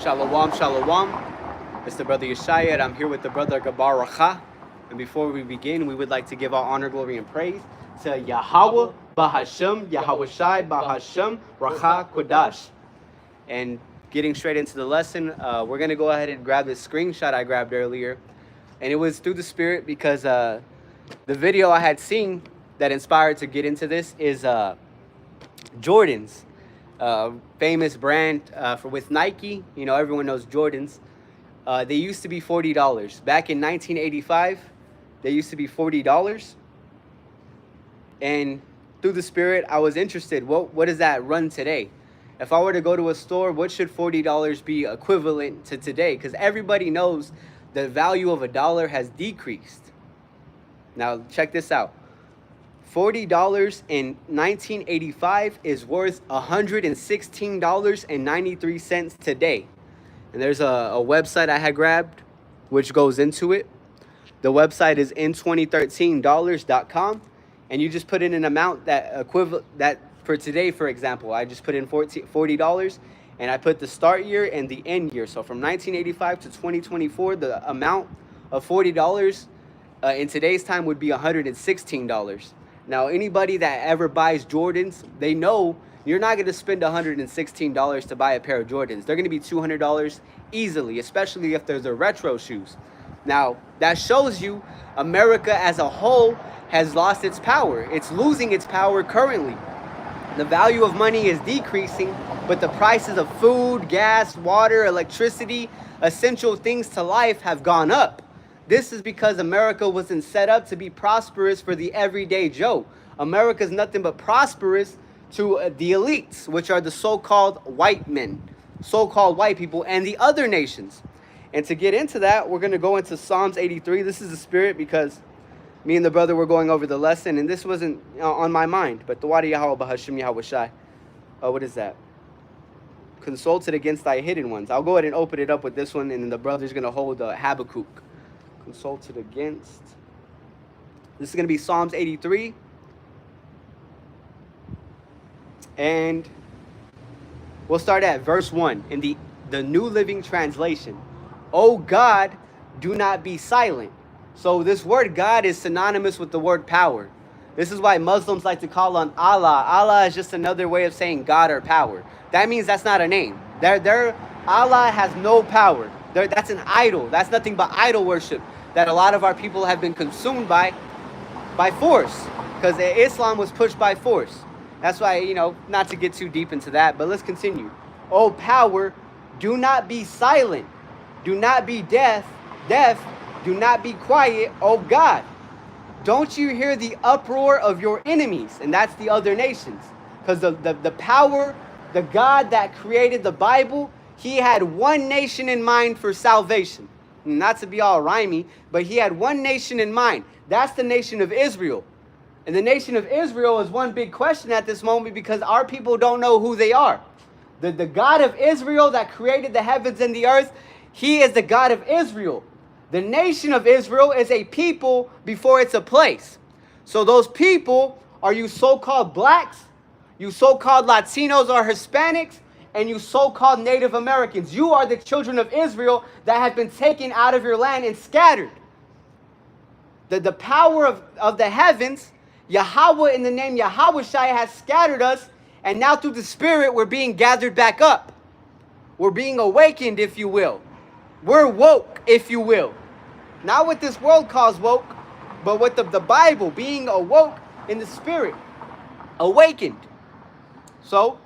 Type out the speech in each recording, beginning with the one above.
Shalawam, Shalawam. It's the brother Yeshaya, and I'm here with the brother Rawchaa. And before we begin, we would like to give all honor, glory, and praise to YAHAWAH, BAHASHAM, Yahawashi, BAHASHAM, Rawchaa, Qadash. And getting straight into the lesson, we're going to go ahead and grab this screenshot I grabbed earlier. And it was through the Spirit because the video I had seen that inspired to get into this is Jordans. Famous brand with Nike. You know, everyone knows Jordans. They used to be $40. Back in 1985, they used to be $40. And through the Spirit, I was interested. What does that run today? If I were to go to a store, what should $40 be equivalent to today? Because everybody knows the value of $1 has decreased. Now, check this out. $40 in 1985 is worth $116.93 today. And there's a website I had grabbed which goes into it. The website is in2013dollars.com, and you just put in an amount that for today, for example, I just put in $40 and I put the start year and the end year. So from 1985 to 2024, the amount of $40 in today's time would be $116. Now, anybody that ever buys Jordans, they know you're not going to spend $116 to buy a pair of Jordans. They're going to be $200 easily, especially if there's a retro shoes. Now, that shows you America as a whole has lost its power. It's losing its power currently. The value of money is decreasing, but the prices of food, gas, water, electricity, essential things to life have gone up. This is because America wasn't set up to be prosperous for the everyday Joe. America's nothing but prosperous to the elites, which are the so-called white men, so-called white people, and the other nations. And to get into that, we're going to go into Psalms 83. This is the Spirit because me and the brother were going over the lesson, and this wasn't on my mind. But the Wadi Yahawah, BAHASHAM, Yahawashi. What is that? Consulted against thy hidden ones. I'll go ahead and open it up with this one, and then the brother's going to hold Habakkuk. Consulted against. This is going to be Psalms 83. And we'll start at verse 1 in the New Living Translation. O God, do not be silent. So this word God is synonymous with the word power. This is why Muslims like to call on Allah. Allah is just another way of saying God or power. That means that's not a name. Allah has no power. That's an idol. That's nothing but idol worship that a lot of our people have been consumed by force, because Islam was pushed by force. That's why, you know, not to get too deep into that, but let's continue. O power, do not be silent. Do not be deaf. Do not be quiet, O God. Don't you hear the uproar of your enemies? And that's the other nations. Because the power, the God that created the Bible, he had one nation in mind for salvation. Not to be all rhymey, but he had one nation in mind. That's the nation of Israel. And the nation of Israel is one big question at this moment because our people don't know who they are. The God of Israel that created the heavens and the earth, he is the God of Israel. The nation of Israel is a people before it's a place. So those people are you so-called blacks, you so-called Latinos or Hispanics, and you so-called Native Americans. You are the children of Israel that have been taken out of your land and scattered. The power of the heavens, Yahawah in the name Yahawashi has scattered us, and now through the Spirit we're being gathered back up. We're being awakened, if you will. We're woke, if you will. Not what this world calls woke, but what the Bible, being awoke in the Spirit. Awakened. So,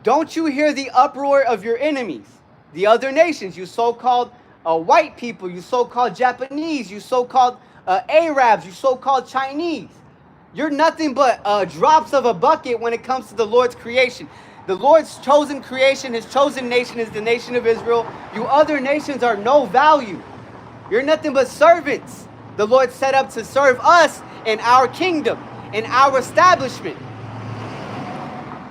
don't you hear the uproar of your enemies, the other nations, you so-called white people, you so-called Japanese, you so-called Arabs, you so-called Chinese. You're nothing but drops of a bucket when it comes to the Lord's creation. The Lord's chosen creation, his chosen nation is the nation of Israel. You other nations are no value. You're nothing but servants. The Lord set up to serve us in our kingdom, in our establishment.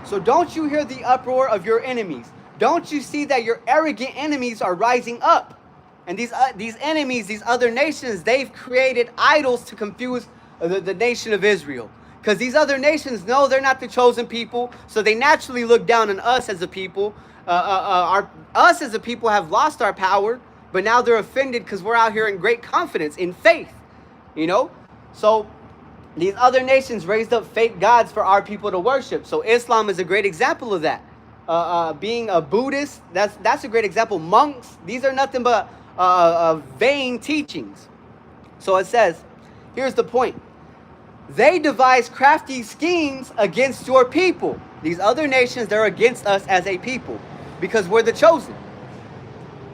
So don't you hear the uproar of your enemies? Don't you see that your arrogant enemies are rising up? And these enemies, these other nations, they've created idols to confuse the nation of Israel. Because these other nations know they're not the chosen people, so they naturally look down on us as a people. Us as a people have lost our power, but now they're offended because we're out here in great confidence, in faith, you know? So these other nations raised up fake gods for our people to worship. So Islam is a great example of that. Being a Buddhist, that's a great example. Monks, these are nothing but vain teachings. So it says, here's the point. They devise crafty schemes against your people. These other nations, they're against us as a people because we're the chosen.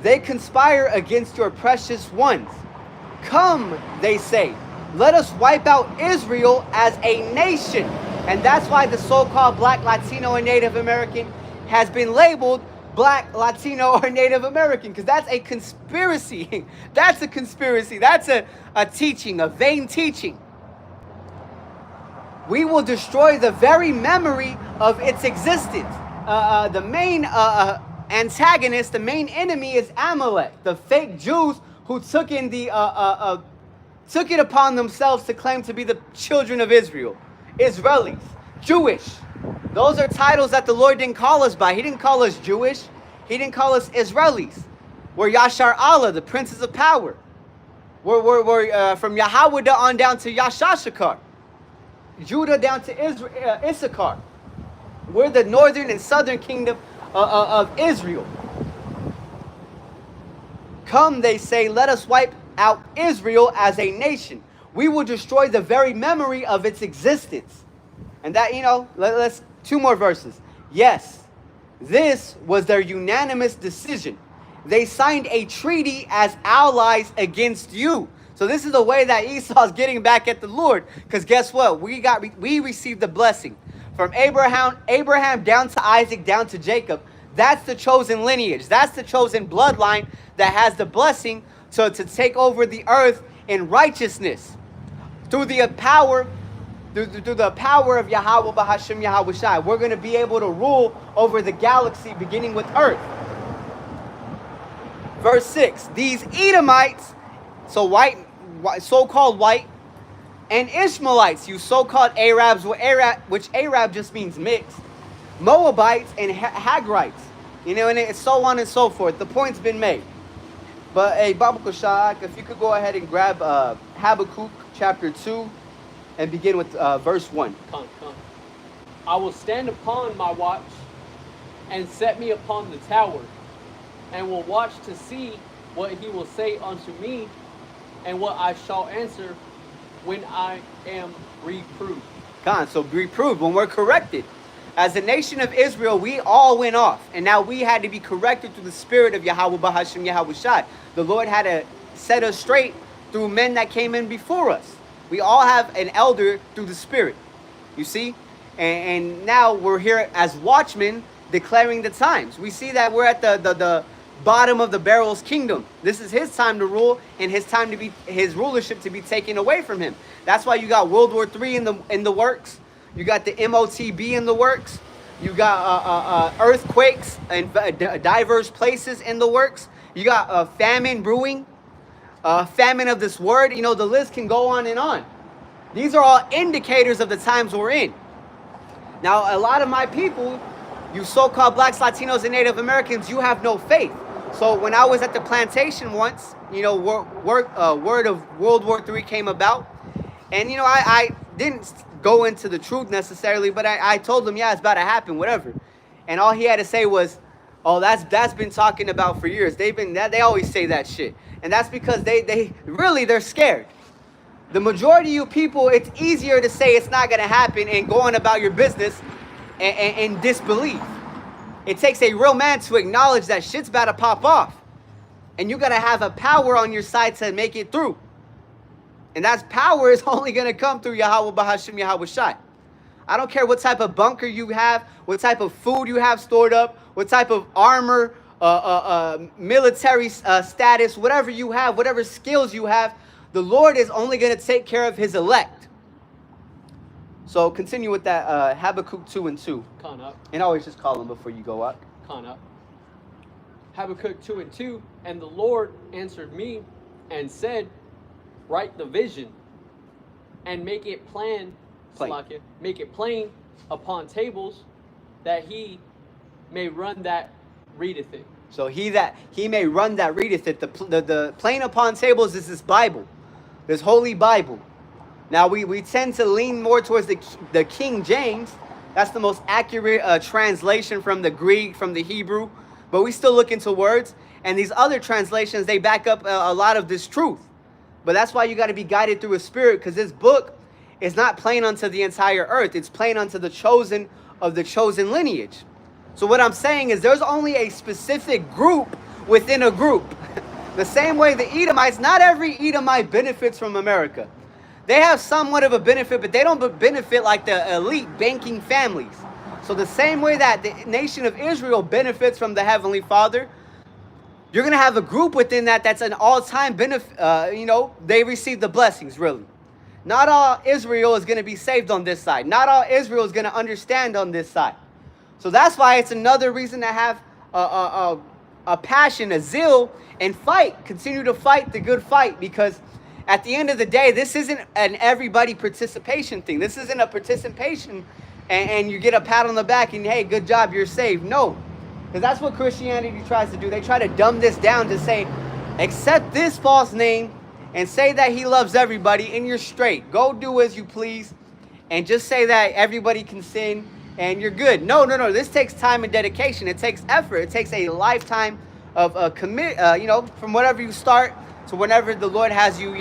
They conspire against your precious ones. Come, they say, let us wipe out Israel as a nation. And that's why the so-called Black, Latino, and Native American has been labeled Black, Latino, or Native American, because that's a conspiracy. That's a conspiracy. That's a teaching, a vain teaching. We will destroy the very memory of its existence. The main antagonist, the main enemy is Amalek, the fake Jews who took it upon themselves to claim to be the children of Israel. Israelis, Jewish. Those are titles that the Lord didn't call us by. He didn't call us Jewish. He didn't call us Israelis. We're Yashar Allah, the princes of power. We're from Yahawadah on down to Yashashakar. Judah down to Issachar. We're the northern and southern kingdom of Israel. Come, they say, let us wipe out Israel as a nation. We will destroy the very memory of its existence. And that, you know, let's 2 more verses. Yes, this was their unanimous decision. They signed a treaty as allies against you. So this is the way that Esau's getting back at the Lord. Because guess what? We received the blessing. From Abraham down to Isaac, down to Jacob. That's the chosen lineage. That's the chosen bloodline that has the blessing to take over the earth in righteousness. Through the power of Yahawah, BAHASHAM, Yahawashi. We're going to be able to rule over the galaxy beginning with earth. Verse 6. These Edomites, so so-called white, and Ishmaelites, you so-called Arabs, which Arab just means mixed, Moabites and Hagrites, you know, and it's so on and so forth. The point's been made. But hey, Baba Kushak, if you could go ahead and grab Habakkuk chapter 2 and begin with verse 1. Come. I will stand upon my watch and set me upon the tower, and will watch to see what he will say unto me, and what I shall answer when I am reproved. So reproved, when we're corrected. As a nation of Israel, we all went off. And now we had to be corrected through the spirit of Yahawah, BAHASHAM, Yahawashi. The Lord had to set us straight through men that came in before us. We all have an elder through the spirit. You see? And now we're here as watchmen declaring the times. We see that we're at the bottom of the barrel's kingdom. This is his time to rule, and his time to be his rulership to be taken away from him. That's why you got World War III in the works. You got the MOTB in the works. You got earthquakes in diverse places in the works. You got famine brewing, famine of this word. You know, the list can go on and on. These are all indicators of the times we're in. Now, a lot of my people, you so-called blacks, Latinos, and Native Americans, you have no faith. So when I was at the plantation once, you know, word of World War III came about. And, you know, I didn't go into the truth necessarily, but I told them, yeah, it's about to happen, whatever. And all he had to say was, oh, that's been talking about for years. They always say that shit. And that's because they're scared. The majority of you people, it's easier to say it's not going to happen and go on about your business and disbelief. It takes a real man to acknowledge that shit's about to pop off. And you got to have a power on your side to make it through. And that power is only going to come through Yahawah, BAHASHAM, Yahawashi. I don't care what type of bunker you have, what type of food you have stored up, what type of armor, military status, whatever you have, whatever skills you have, the Lord is only going to take care of his elect. So continue with that Habakkuk 2 and 2. Con up. And always just call him before you go up. Con up. Habakkuk 2 and 2. And the Lord answered me and said, write the vision and make it plain upon tables, that he may run that readeth it. So he may run that readeth it. The plain upon tables is this Bible, this holy Bible. Now we tend to lean more towards the King James. That's the most accurate translation from the Greek, from the Hebrew. But we still look into words. And these other translations, they back up a lot of this truth. But that's why you got to be guided through a spirit, because this book is not plain unto the entire earth. It's plain unto the chosen of the chosen lineage. So what I'm saying is there's only a specific group within a group. The same way the Edomites, not every Edomite benefits from America. They have somewhat of a benefit, but they don't benefit like the elite banking families. So the same way that the nation of Israel benefits from the Heavenly Father, you're going to have a group within that's an all-time benefit. They receive the blessings, really. Not all Israel is going to be saved on this side. Not all Israel is going to understand on this side. So that's why it's another reason to have a passion, a zeal, and fight. Continue to fight the good fight, because at the end of the day, this isn't an everybody participation thing. This isn't a participation and you get a pat on the back and, hey, good job, you're saved. No, because that's what Christianity tries to do. They try to dumb this down to say, accept this false name and say that he loves everybody and you're straight. Go do as you please and just say that everybody can sin and you're good. No. This takes time and dedication. It takes effort. It takes a lifetime of commit, from whatever you start to whenever the Lord has you,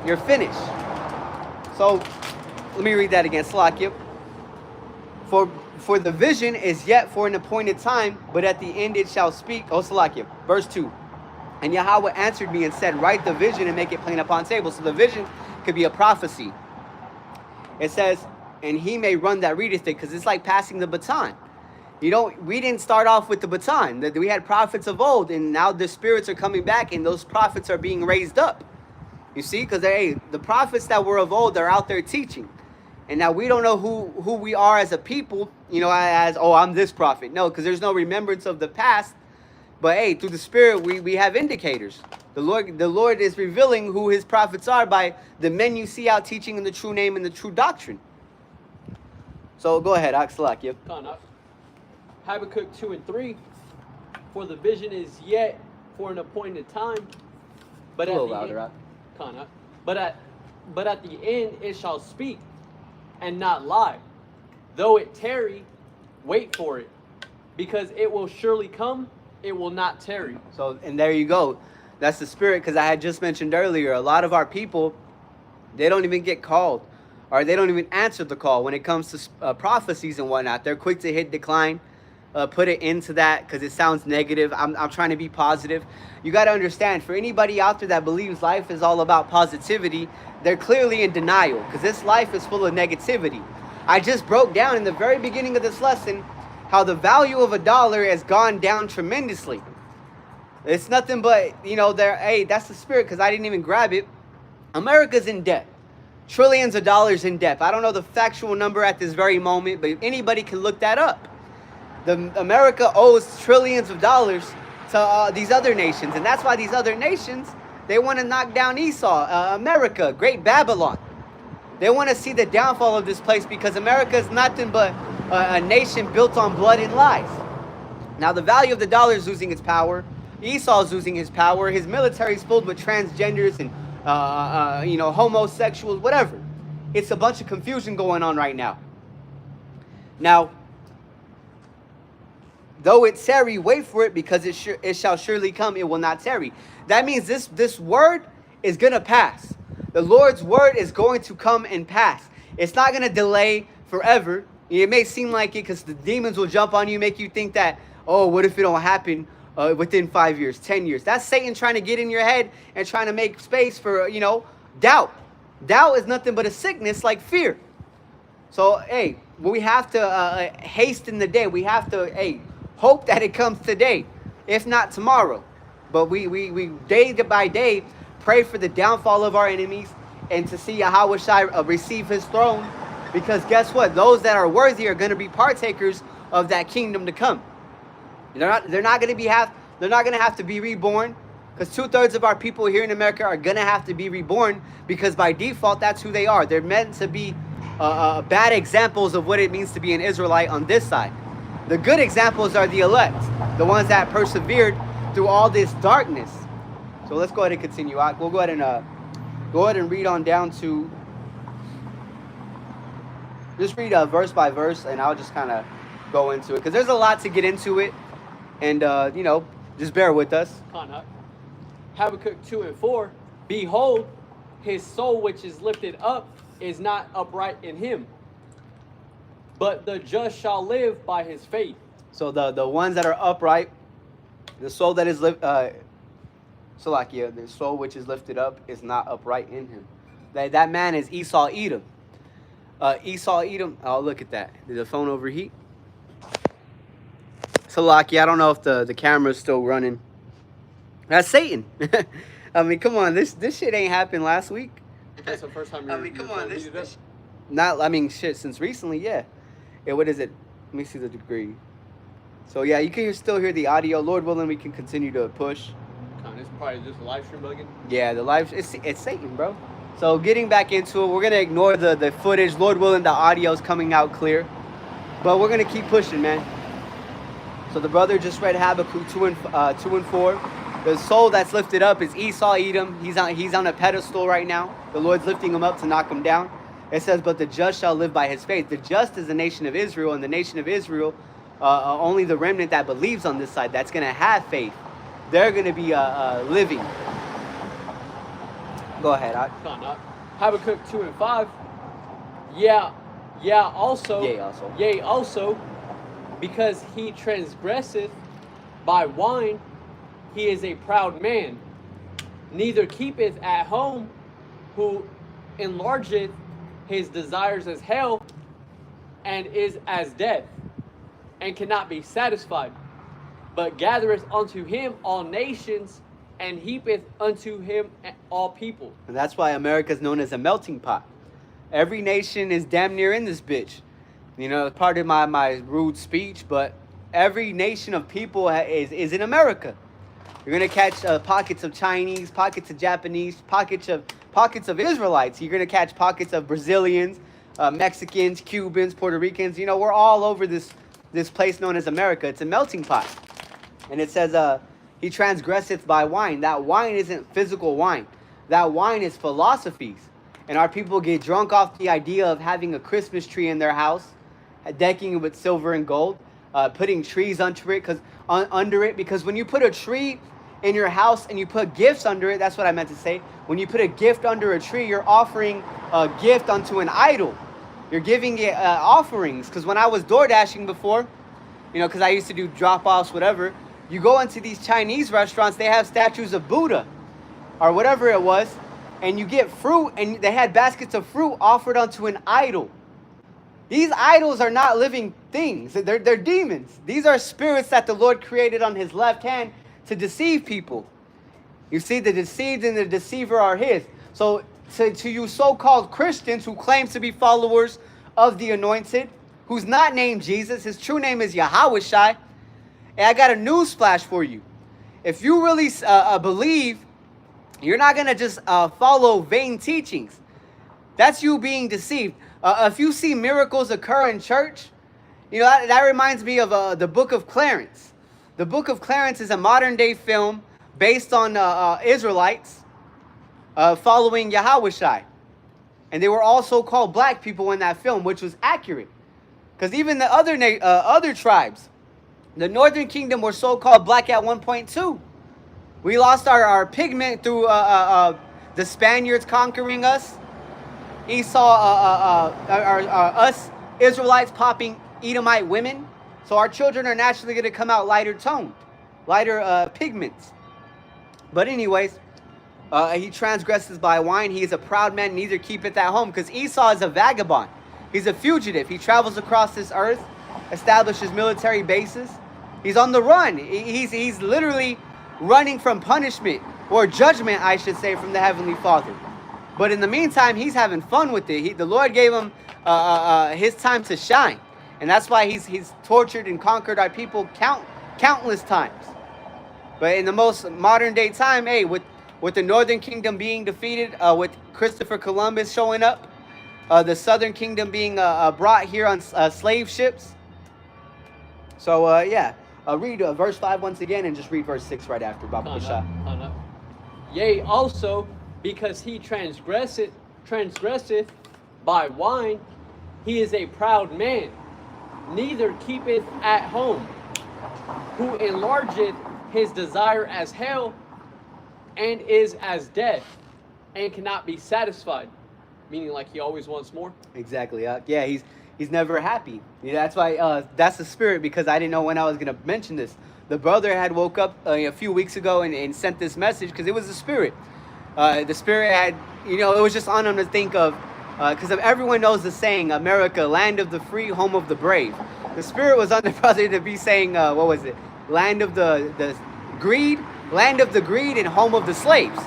you're finished. So let me read that again. Salakia. For the vision is yet for an appointed time, but at the end it shall speak. Oh, Salakia. Verse 2. And Yahawah answered me and said, write the vision and make it plain upon tables. So the vision could be a prophecy. It says, and he may run that readeth it, because it's like passing the baton. We didn't start off with the baton. We had prophets of old, and now the spirits are coming back, and those prophets are being raised up. You see, because the prophets that were of old are out there teaching. And now we don't know who we are as a people, I'm this prophet. No, because there's no remembrance of the past. But hey, through the Spirit, we have indicators. The Lord is revealing who his prophets are by the men you see out teaching in the true name and the true doctrine. So go ahead, Aksalak. Yep. Habakkuk 2 and 3. For the vision is yet for an appointed time, but at the end it shall speak and not lie. Though it tarry, wait for it, because it will surely come. It will not tarry. So, and there you go. That's the Spirit, because I had just mentioned earlier, a lot of our people, they don't even get called, or they don't even answer the call when it comes to prophecies and whatnot. They're quick to hit decline, put it into that because it sounds negative. I'm trying to be positive. You got to understand, for anybody out there that believes life is all about positivity, they're clearly in denial, because this life is full of negativity. I just broke down in the very beginning of this lesson how the value of $1 has gone down tremendously. It's nothing but, that's the Spirit, because I didn't even grab it. America's in debt. Trillions of dollars in debt. I don't know the factual number at this very moment, but anybody can look that up. America owes trillions of dollars to these other nations. And that's why these other nations, they want to knock down Esau, America, Great Babylon. They want to see the downfall of this place, because America is nothing but a nation built on blood and lies. Now the value of the dollar is losing its power. Esau is losing his power. His military is filled with transgenders and homosexuals, whatever. It's a bunch of confusion going on right now. Now, though it tarry, wait for it, because it shall surely come. It will not tarry. That means this word is going to pass. The Lord's word is going to come and pass. It's not going to delay forever. It may seem like it, because the demons will jump on you, make you think that, oh, what if it don't happen within 5 years, 10 years? That's Satan trying to get in your head and trying to make space for, doubt. Doubt is nothing but a sickness like fear. So, hey, we have to hasten the day. We have to, hope that it comes today, if not tomorrow. But we day by day pray for the downfall of our enemies and to see Yahawashi receive his throne. Because guess what? Those that are worthy are going to be partakers of that kingdom to come. They're not going to have to be reborn, because 2/3 of our people here in America are going to have to be reborn, because by default that's who they are. They're meant to be bad examples of what it means to be an Israelite on this side. The good examples are the elect, the ones that persevered through all this darkness. So let's go ahead and continue. We'll go ahead and read on down to, just read verse by verse, and I'll just kind of go into it because there's a lot to get into it, and you know, just bear with us. Habakkuk 2 and 4. Behold, his soul which is lifted up is not upright in him, but the just shall live by his faith. So the ones that are upright, the soul that is the soul which is lifted up is not upright in him. That man is Esau Edom. Esau Edom. Oh, look at that. Did the phone overheat? Salakia, I don't know if the camera's still running. That's Satan. I mean, come on, this shit ain't happened last week. That's the first time shit, since recently, yeah. What is it? Let me see the degree. So yeah, you can still hear the audio. Lord willing, we can continue to push. It's probably just a live stream bugging. Yeah, it's Satan, bro. So getting back into it, we're gonna ignore the footage. Lord willing, the audio's coming out clear, but we're gonna keep pushing, man. So the brother just read Habakkuk 2 and 4. The soul that's lifted up is Esau Edom. He's on a pedestal right now. The Lord's lifting him up to knock him down. It says, but the just shall live by his faith. The just is the nation of Israel, and the nation of Israel, only the remnant that believes on this side, that's going to have faith. They're going to be living. Go ahead. Habakkuk 2 and 5. Also, because he transgresseth by wine, he is a proud man, neither keepeth at home, who enlargeth his desires as hell, and is as death, and cannot be satisfied, but gathereth unto him all nations, and heapeth unto him all people. And that's why America is known as a melting pot. Every nation is damn near in this bitch. You know, it's part of my rude speech, but every nation of people is in America. You're gonna catch pockets of Chinese, pockets of Japanese, pockets of Israelites. You're gonna catch pockets of Brazilians, Mexicans, Cubans, Puerto Ricans. You know, we're all over this place known as America. It's a melting pot. And it says, he transgresseth by wine. That wine isn't physical wine. That wine is philosophies. And our people get drunk off the idea of having a Christmas tree in their house, decking it with silver and gold, putting trees under it, because when you put a tree in your house and you put gifts under it, that's what I meant to say. When you put a gift under a tree, you're offering a gift unto an idol. You're giving it offerings. Because when I was door dashing before, you know, because I used to do drop-offs, whatever, you go into these Chinese restaurants, they have statues of Buddha or whatever it was, and you get fruit, and they had baskets of fruit offered unto an idol. These idols are not living things. They're demons. These are spirits that the Lord created on his left hand to deceive people. You see, the deceived and the deceiver are his. So to you so-called Christians who claim to be followers of the anointed, who's not named Jesus, his true name is Yahawashi, and I got a news flash for you. If you really believe, you're not going to just follow vain teachings. That's you being deceived. If you see miracles occur in church, you know, that reminds me of the Book of Clarence. The Book of Clarence is a modern-day film based on Israelites following Yahawashi. And they were also called black people in that film, which was accurate. Because even the other tribes, the Northern Kingdom, were so-called black at one point too. We lost our pigment through the Spaniards conquering us. Esau, us Israelites popping Edomite women. So our children are naturally going to come out lighter toned, lighter pigments. But anyways, he transgresses by wine. He is a proud man, neither keepeth at home. Because Esau is a vagabond. He's a fugitive. He travels across this earth, establishes military bases. He's on the run. He's literally running from punishment, or judgment, I should say, from the Heavenly Father. But in the meantime, he's having fun with it. The Lord gave him his time to shine. And that's why he's tortured and conquered our people countless times. But in the most modern day time, hey, with the Northern Kingdom being defeated, with Christopher Columbus showing up, the Southern Kingdom being brought here on slave ships. So, yeah. Read verse 5 once again and just read verse 6 right after. Baba Basha. Yea, also, because he transgresseth by wine, he is a proud man, neither keepeth at home, who enlargeth his desire as hell, and is as death, and cannot be satisfied. Meaning, like, he always wants more. Exactly. Yeah, he's never happy. Yeah, that's why that's the spirit, because I didn't know when I was going to mention this. The brother had woke up a few weeks ago and sent this message because it was the spirit. The spirit had, it was just on him to think of, because everyone knows the saying, America, land of the free, home of the brave. The spirit was on the brother to be saying, what was it? Land of the greed, land of the greed, and home of the slaves.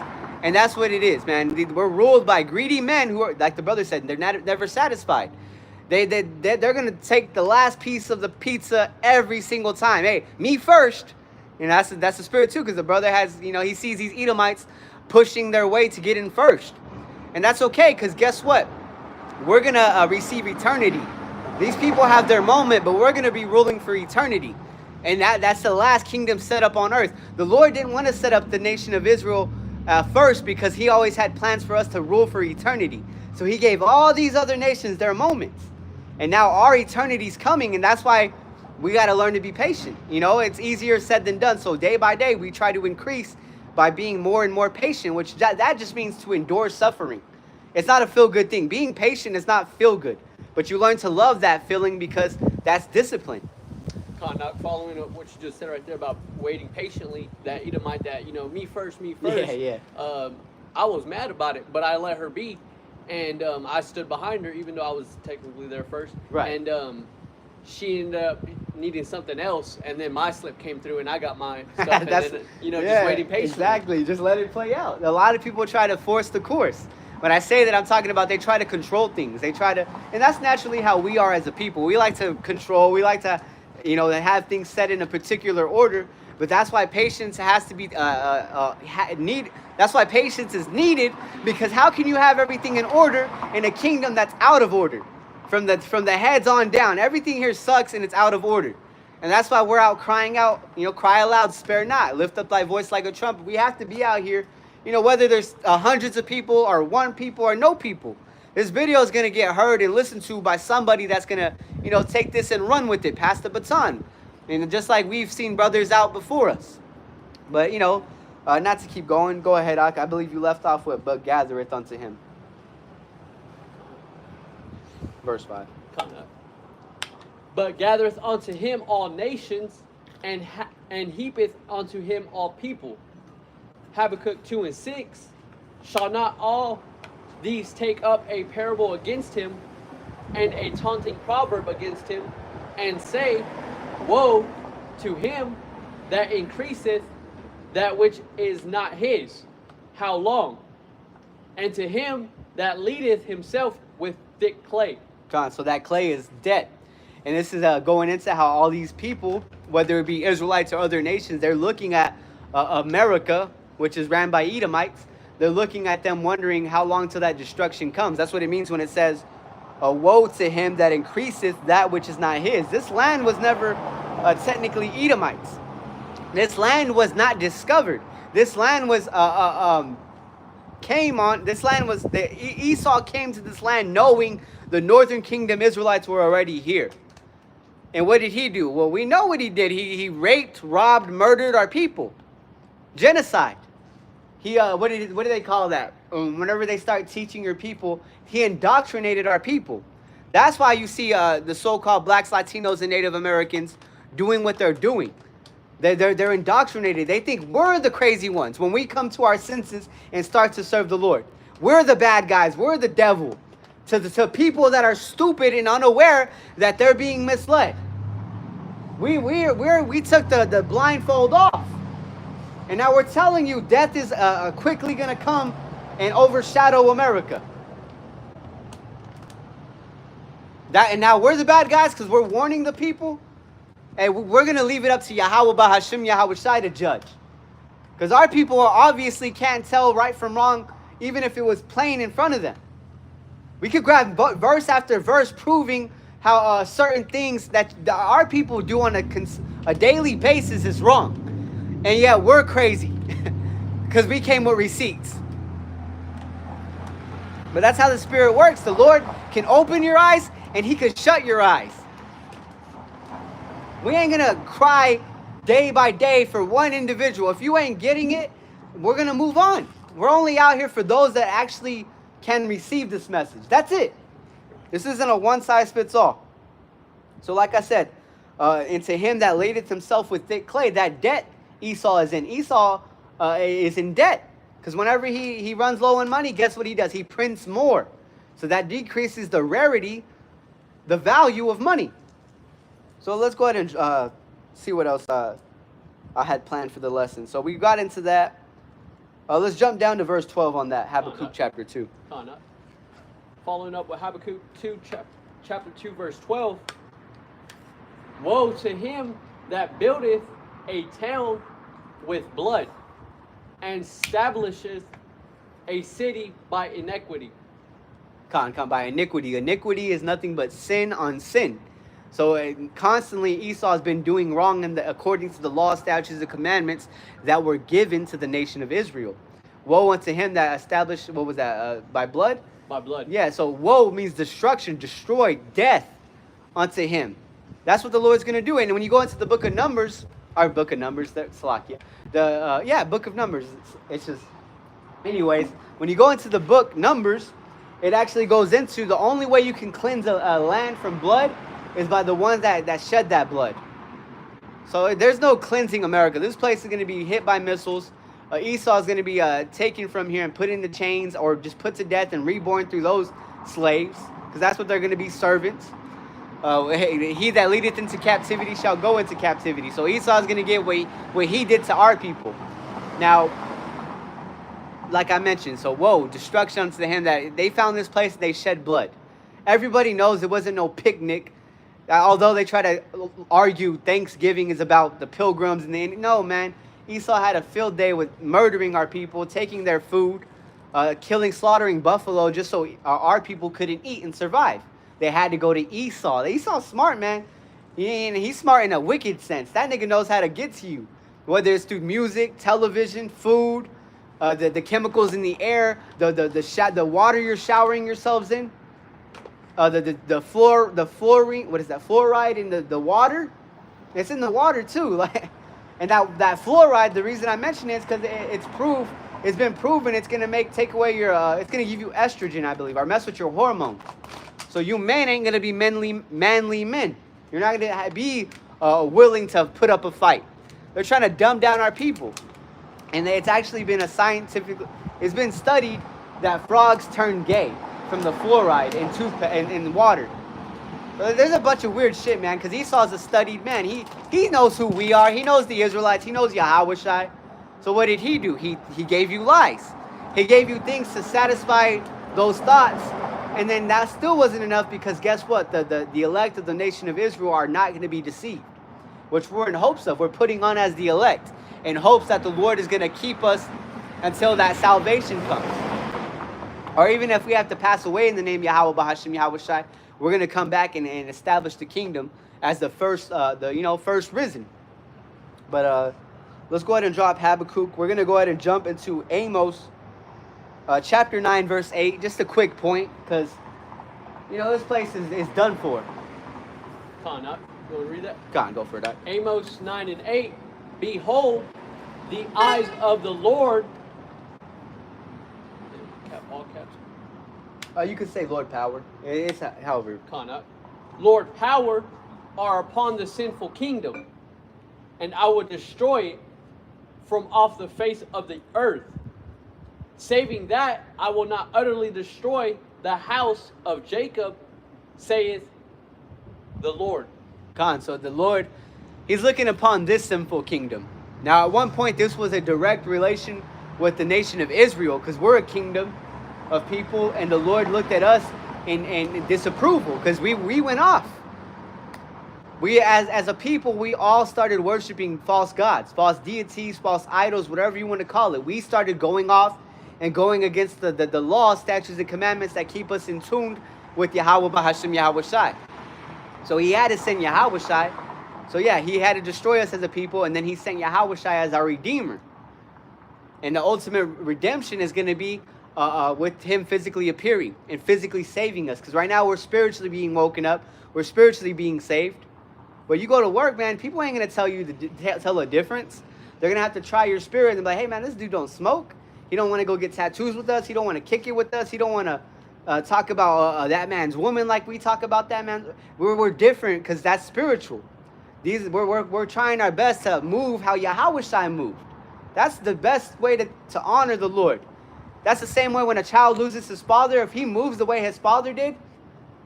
And that's what it is, man. We're ruled by greedy men who are, like the brother said, they're never satisfied. They're going to take the last piece of the pizza every single time. Hey, me first. And that's the spirit too, because the brother has, he sees these Edomites pushing their way to get in first. And that's okay, because guess what? We're going to receive eternity. These people have their moment, but we're going to be ruling for eternity. And that's the last kingdom set up on earth. The Lord didn't want to set up the nation of Israel first, because he always had plans for us to rule for eternity. So he gave all these other nations their moments. And now our eternity's coming, and that's why we got to learn to be patient. It's easier said than done. So day by day, we try to increase by being more and more patient, which that just means to endure suffering. It's not a feel-good thing. Being patient is not feel-good. But you learn to love that feeling, because that's discipline. Not following up what you just said right there about waiting patiently, that Edomite, that, me first. Yeah. I was mad about it, but I let her be. And I stood behind her, even though I was technically there first. Right. And she ended up needing something else, and then my slip came through, and I got my stuff. And then, just waiting patiently. Exactly. Just let it play out. A lot of people try to force the course. When I say that, I'm talking about they try to control things. They try to, and that's naturally how we are as a people. We like to control. We like to, to have things set in a particular order. But that's why patience has to be That's why patience is needed, because how can you have everything in order in a kingdom that's out of order? From the heads on down, everything here sucks and it's out of order. And that's why we're out crying out, cry aloud, spare not, lift up thy voice like a trumpet. We have to be out here, whether there's hundreds of people or one people or no people. This video is going to get heard and listened to by somebody that's going to, take this and run with it, pass the baton. And just like we've seen brothers out before us. But, not to keep going, go ahead, I believe you left off with, but gathereth unto him. Verse 5. But gathereth unto him all nations, and heapeth unto him all people. Habakkuk 2:6. Shall not all these take up a parable against him, and a taunting proverb against him, and say, Woe to him that increaseth that which is not his, how long? And to him that leadeth himself with thick clay. So that clay is debt. And this is going into how all these people, whether it be Israelites or other nations, they're looking at America, which is ran by Edomites. They're looking at them wondering how long till that destruction comes. That's what it means when it says, woe to him that increaseth that which is not his. This land was never technically Edomites. This land was not discovered. This land was Esau came to this land knowing the northern kingdom Israelites were already here. And what did he do? Well, we know what he did. He raped, robbed, murdered our people. Genocide. He what do they call that? Whenever they start teaching your people, he indoctrinated our people. That's why you see the so-called blacks, Latinos, and Native Americans doing what they're doing. They're indoctrinated. They think we're the crazy ones when we come to our senses and start to serve the Lord. We're the bad guys. We're the devil. To people that are stupid and unaware that they're being misled. We took the blindfold off. And now we're telling you death is quickly going to come and overshadow America. And now we're the bad guys because we're warning the people. And we're going to leave it up to YAHAWAH, BAHASHAM, Yahawashi to judge. Because our people obviously can't tell right from wrong, even if it was plain in front of them. We could grab verse after verse proving how certain things that our people do on a daily basis is wrong. And yet we're crazy because we came with receipts. But that's how the Spirit works. The Lord can open your eyes and He can shut your eyes. We ain't going to cry day by day for one individual. If you ain't getting it, we're going to move on. We're only out here for those that actually can receive this message. That's it. This isn't a one-size-fits-all. So like I said, into him that ladeth himself with thick clay, that debt Esau is in. Esau is in debt. Because whenever he runs low on money, guess what he does? He prints more. So that decreases the rarity, the value of money. So let's go ahead and see what else I had planned for the lesson. So we got into that. Let's jump down to verse 12 on that, Habakkuk chapter 2. Following up with Habakkuk 2, chapter 2, verse 12. Woe to him that buildeth a town with blood, and establisheth a city by iniquity. By iniquity. Iniquity is nothing but sin on sin. So constantly Esau has been doing wrong according to the law, statutes, and commandments that were given to the nation of Israel. Woe unto him that established, what was that, by blood? By blood. Yeah, so woe means destruction, destroy, death unto him. That's what the Lord's going to do. And when you go into the book of Numbers, our book of Numbers, Salakia, book of Numbers, it's just, anyways, when you go into the book Numbers, it actually goes into the only way you can cleanse a land from blood is by the ones that shed that blood. So there's no cleansing America. This place is going to be hit by missiles. Esau is going to be taken from here and put into chains or just put to death and reborn through those slaves, because that's what they're going to be, servants. He that leadeth into captivity shall go into captivity. So Esau is going to get what he did to our people. Now, like I mentioned, so woe, destruction unto him that they found this place, they shed blood. Everybody knows it wasn't no picnic. Although they try to argue Thanksgiving is about the pilgrims, and no, man. Esau had a field day with murdering our people, taking their food, slaughtering buffalo just so our people couldn't eat and survive. They had to go to Esau. Esau's smart, man. He's smart in a wicked sense. That nigga knows how to get to you. Whether it's through music, television, food, the chemicals in the air, the water you're showering yourselves in. The fluorine, what is that? Fluoride in the water? It's in the water too. And that fluoride, the reason I mention it is because it's been proven it's gonna take away your it's gonna give you estrogen, I believe, or mess with your hormones. So you men ain't gonna be manly men. You're not gonna be willing to put up a fight. They're trying to dumb down our people. And it's actually been it's been studied that frogs turn gay from the fluoride in water. But there's a bunch of weird shit, man, because Esau's a studied man. He knows who we are. He knows the Israelites. He knows Yahawashi. So what did he do? He gave you lies. He gave you things to satisfy those thoughts. And then that still wasn't enough, because guess what? The elect of the nation of Israel are not going to be deceived, which we're in hopes of. We're putting on as the elect in hopes that the Lord is going to keep us until that salvation comes. Or even if we have to pass away in the name Yahawah, BAHASHAM, Yahawashi, we're going to come back and establish the kingdom as the first, first risen. But let's go ahead and drop Habakkuk. We're going to go ahead and jump into Amos, chapter 9, verse 8. Just a quick point, because, this place is done for. Con, up. You want to read that? Go for it. Amos 9 and 8. Behold, the eyes of the Lord. All caps. You could say Lord power. It's however. Lord power are upon the sinful kingdom, and I will destroy it from off the face of the earth. Saving that I will not utterly destroy the house of Jacob, saith the Lord. So the Lord, He's looking upon this sinful kingdom. Now, at one point, this was a direct relation with the nation of Israel, because we're a kingdom of people, and the Lord looked at us in disapproval, because we went off. We as a people, we all started worshiping false gods, false deities, false idols, whatever you want to call it. We started going off and going against the law, statutes, and commandments that keep us in tune with Yahawah, BAHASHAM, Yahawashi. So he had to send Yahawashi. So yeah, he had to destroy us as a people, and then he sent Yahawashi as our Redeemer. And the ultimate redemption is going to be with him physically appearing and physically saving us. Because right now we're spiritually being woken up. We're spiritually being saved. But you go to work, man, people ain't going to tell you, tell a difference. They're going to have to try your spirit and be like, hey, man, this dude don't smoke. He don't want to go get tattoos with us. He don't want to kick it with us. He don't want to talk about that man's woman like we talk about that man. We're different because that's spiritual. We're trying our best to move how Yahawashi moved. That's the best way to honor the Lord. That's the same way when a child loses his father. If he moves the way his father did,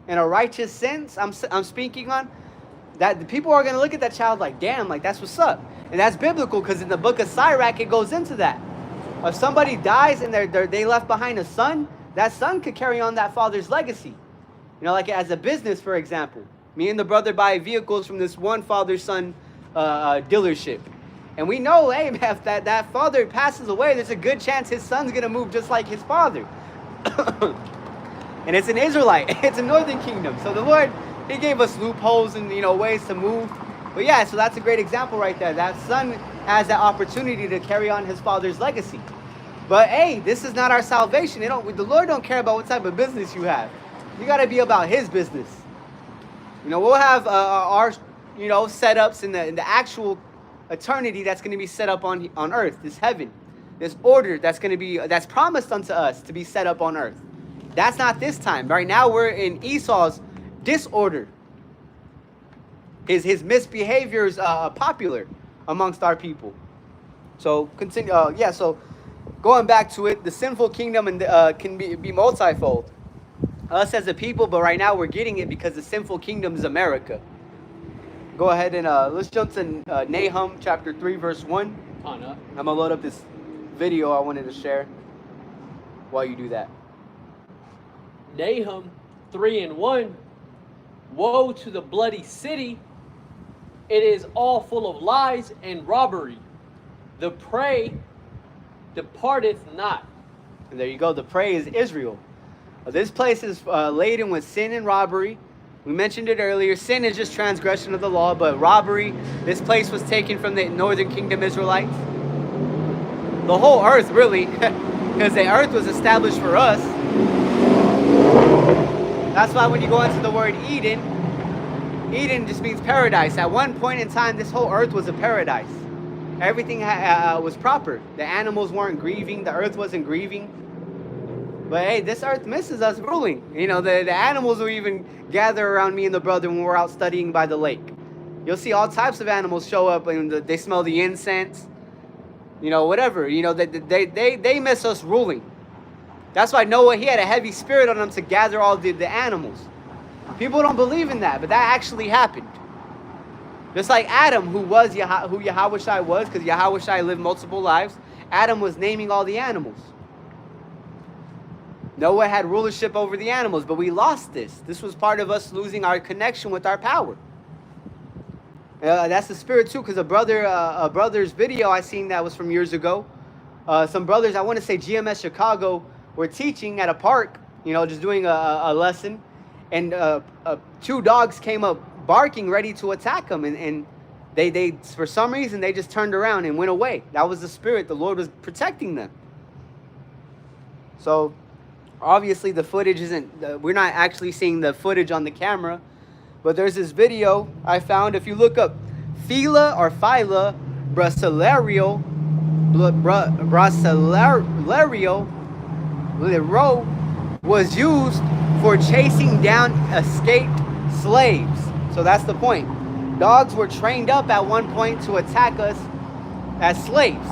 in a righteous sense, I'm speaking on, that the people are going to look at that child like, damn, like that's what's up. And that's biblical because in the book of Sirach, it goes into that. If somebody dies and they left behind a son, that son could carry on that father's legacy. You know, like as a business, for example. Me and the brother buy vehicles from this one father-son dealership. And we know, hey, man, if that father passes away, there's a good chance his son's going to move just like his father. And it's an Israelite. It's a northern kingdom. So the Lord, he gave us loopholes and, you know, ways to move. But yeah, so that's a great example right there. That son has that opportunity to carry on his father's legacy. But hey, this is not our salvation. The Lord don't care about what type of business you have. You got to be about his business. You know, we'll have our, you know, setups in the actual eternity that's going to be set up on earth, this heaven, this order that's promised unto us to be set up on earth. That's not this time. Right now we're in Esau's disorder. His misbehavior is popular amongst our people. So continue. Yeah. So going back to it, the sinful kingdom can be multifold. Us as a people, but right now we're getting it because the sinful kingdom is America. Go ahead and let's jump to Nahum chapter 3 verse 1. I'm gonna load up this video I wanted to share while you do that. Nahum 3 and 1. Woe to the bloody city! It is all full of lies and robbery. The prey departeth not. And there you go. The prey is Israel. This place is laden with sin and robbery. We mentioned it earlier. Sin is just transgression of the law, but robbery, this place was taken from the northern kingdom Israelites. The whole earth, really, because the earth was established for us. That's why when you go into the word Eden, Eden just means paradise. At one point in time, this whole earth was a paradise. Everything was proper. The animals weren't grieving. The earth wasn't grieving. But hey, this earth misses us ruling. You know, the animals will even gather around me and the brother when we're out studying by the lake. You'll see all types of animals show up and they smell the incense. You know, whatever. You know, they miss us ruling. That's why Noah, he had a heavy spirit on him to gather all the animals. People don't believe in that, but that actually happened. Just like Adam, who Yahawashi was, because Yahawashi lived multiple lives, Adam was naming all the animals. Noah had rulership over the animals, but we lost this. This was part of us losing our connection with our power. That's the spirit too, because a brother's video I seen that was from years ago. Some brothers, I want to say GMS Chicago, were teaching at a park, you know, just doing a lesson. And two dogs came up barking, ready to attack them. And they for some reason, they just turned around and went away. That was the spirit. The Lord was protecting them. So obviously the footage isn't, we're not actually seeing the footage on the camera, but there's this video I found. If you look up Phyla or Phyla Brasileiro was used for chasing down escaped slaves. So that's the point. Dogs were trained up at one point to attack us as slaves.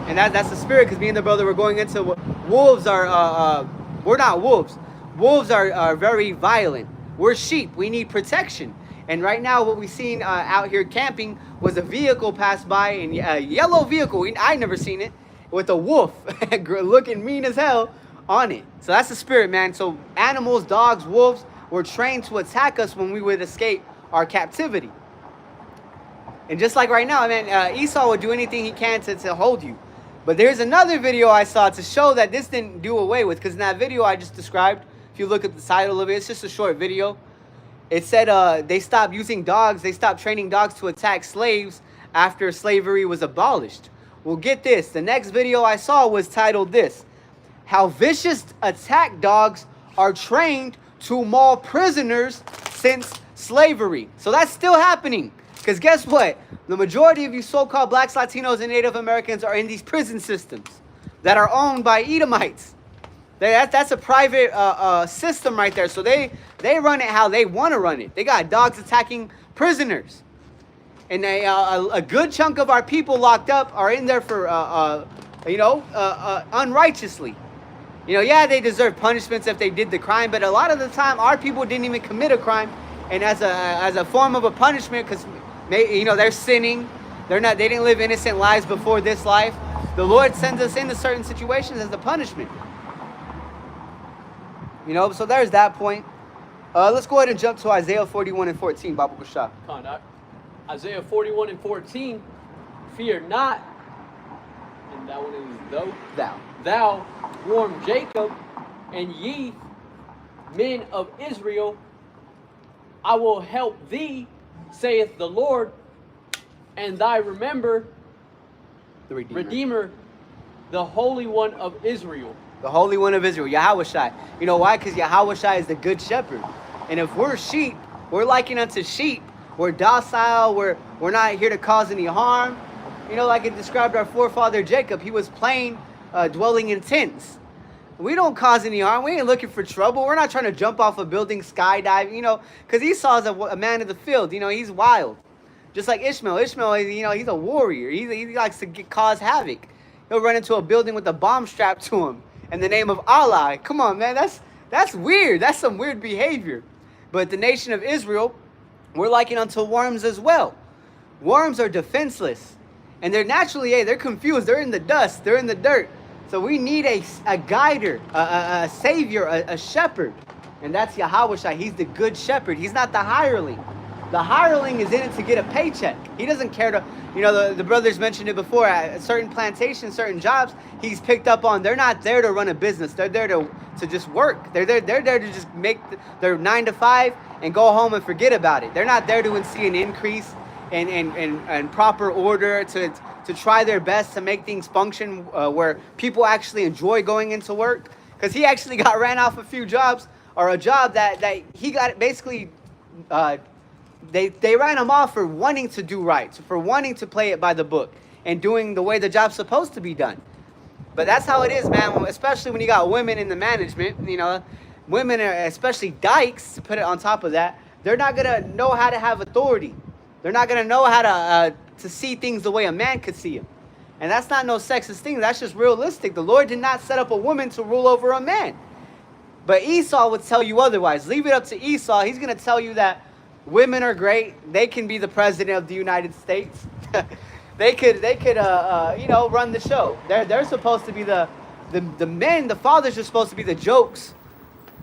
And that's the spirit, because me and the brother were going into wolves are, we're not wolves. Wolves are very violent. We're sheep. We need protection. And right now what we've seen out here camping was a vehicle pass by, and a yellow vehicle, I never seen it, with a wolf looking mean as hell on it. So that's the spirit, man. So animals, dogs, wolves were trained to attack us when we would escape our captivity. And just like right now, man, Esau would do anything he can to hold you. But there's another video I saw to show that this didn't do away with, because in that video I just described, if you look at the title of it, it's just a short video. It said they stopped using dogs. They stopped training dogs to attack slaves after slavery was abolished. Well, get this. The next video I saw was titled this: How Vicious Attack Dogs Are Trained to Maul Prisoners Since Slavery. So that's still happening. Because guess what? The majority of you so-called blacks, Latinos, and Native Americans are in these prison systems that are owned by Edomites. That's a private system right there. So they run it how they want to run it. They got dogs attacking prisoners. And a good chunk of our people locked up are in there for, unrighteously. You know, yeah, they deserve punishments if they did the crime, but a lot of the time, our people didn't even commit a crime, and as a form of a punishment, because they're sinning, they didn't live innocent lives before this life. The Lord sends us into certain situations as a punishment. You know, so there's that point. Let's go ahead and jump to Isaiah 41 and 14, Baba Kusha. Isaiah 41 and 14, fear not, and that one is thou warm Jacob, and ye men of Israel, I will help thee, saith the Lord, and thy remember The Redeemer, the Holy One of Israel. The Holy One of Israel, Yahawashi. You know why? Because Yahawashi is the good shepherd. And if we're sheep, we're likened unto sheep. We're docile. We're not here to cause any harm. You know, like it described our forefather Jacob. He was plain dwelling in tents. We don't cause any harm. We ain't looking for trouble. We're not trying to jump off a building, skydive, because Esau is a man of the field. He's wild. Just like Ishmael. Ishmael, he's a warrior. He likes to cause havoc. He'll run into a building with a bomb strapped to him in the name of Allah. Come on, man. That's weird. That's some weird behavior. But the nation of Israel, we're likened unto worms as well. Worms are defenseless. And they're naturally, they're confused. They're in the dust. They're in the dirt. So we need a guider, a savior, a shepherd. And that's Yahawashi. He's the good shepherd. He's not the hireling. The hireling is in it to get a paycheck. He doesn't care to, the brothers mentioned it before, at certain plantations, certain jobs, he's picked up on. They're not there to run a business. They're there to just work. They're there to just make their 9 to 5 and go home and forget about it. They're not there to see an increase and proper order, to try their best to make things function where people actually enjoy going into work. Because he actually got ran off a few jobs, or a job that he got basically... They ran him off for wanting to do right, for wanting to play it by the book and doing the way the job's supposed to be done. But that's how it is, man, especially when you got women in the management. Women, are, especially dykes, to put it on top of that, they're not going to know how to have authority. They're not going to know how to see things the way a man could see them. And that's not no sexist thing. That's just realistic. The Lord did not set up a woman to rule over a man. But Esau would tell you otherwise. Leave it up to Esau. He's going to tell you that women are great. They can be the president of the United States. they could run the show. They're supposed to be the men. The fathers are supposed to be the jokes.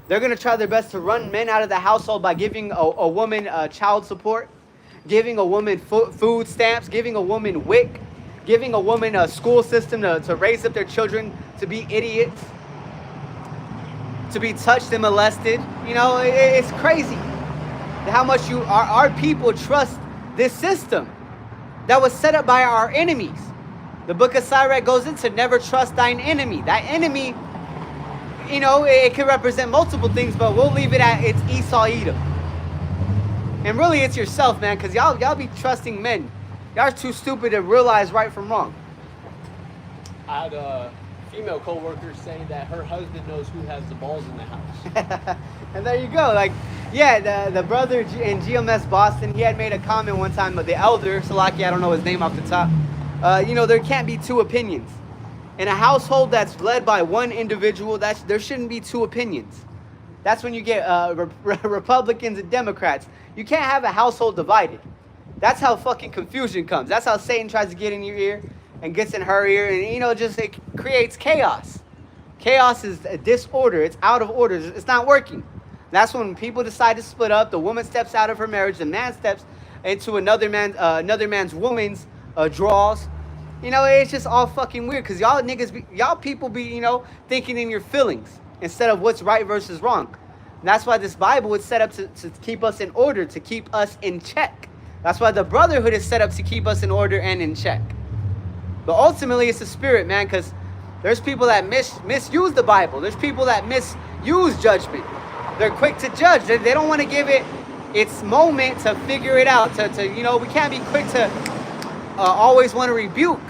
They're gonna try their best to run men out of the household by giving a woman child support, giving a woman food stamps, giving a woman WIC, giving a woman a school system to raise up their children to be idiots, to be touched and molested. It's crazy how much our people trust this system that was set up by our enemies. The book of Sirach goes into never trust thine enemy. That enemy, it can represent multiple things, but we'll leave it at it's Esau Edom. And really it's yourself, man, because y'all be trusting men. Y'all are too stupid to realize right from wrong. I had a female co-worker say that her husband knows who has the balls in the house. And there you go. The brother in GMS Boston, he had made a comment one time, but the elder, Salaki, I don't know his name off the top, there can't be two opinions. In a household that's led by one individual, there shouldn't be two opinions. That's when you get Republicans and Democrats. You can't have a household divided. That's how fucking confusion comes. That's how Satan tries to get in your ear and gets in her ear, and it creates chaos. Chaos is a disorder. It's out of order. It's not working. That's when people decide to split up. The woman steps out of her marriage. The man steps into another man's woman's draws. It's just all fucking weird, because y'all people be thinking in your feelings instead of what's right versus wrong. And that's why this Bible is set up to keep us in order, to keep us in check. That's why the brotherhood is set up to keep us in order and in check. But ultimately, it's the spirit, man, because there's people that misuse the Bible. There's people that misuse judgment. They're quick to judge. They don't want to give it its moment to figure it out. We can't be quick to always want to rebuke.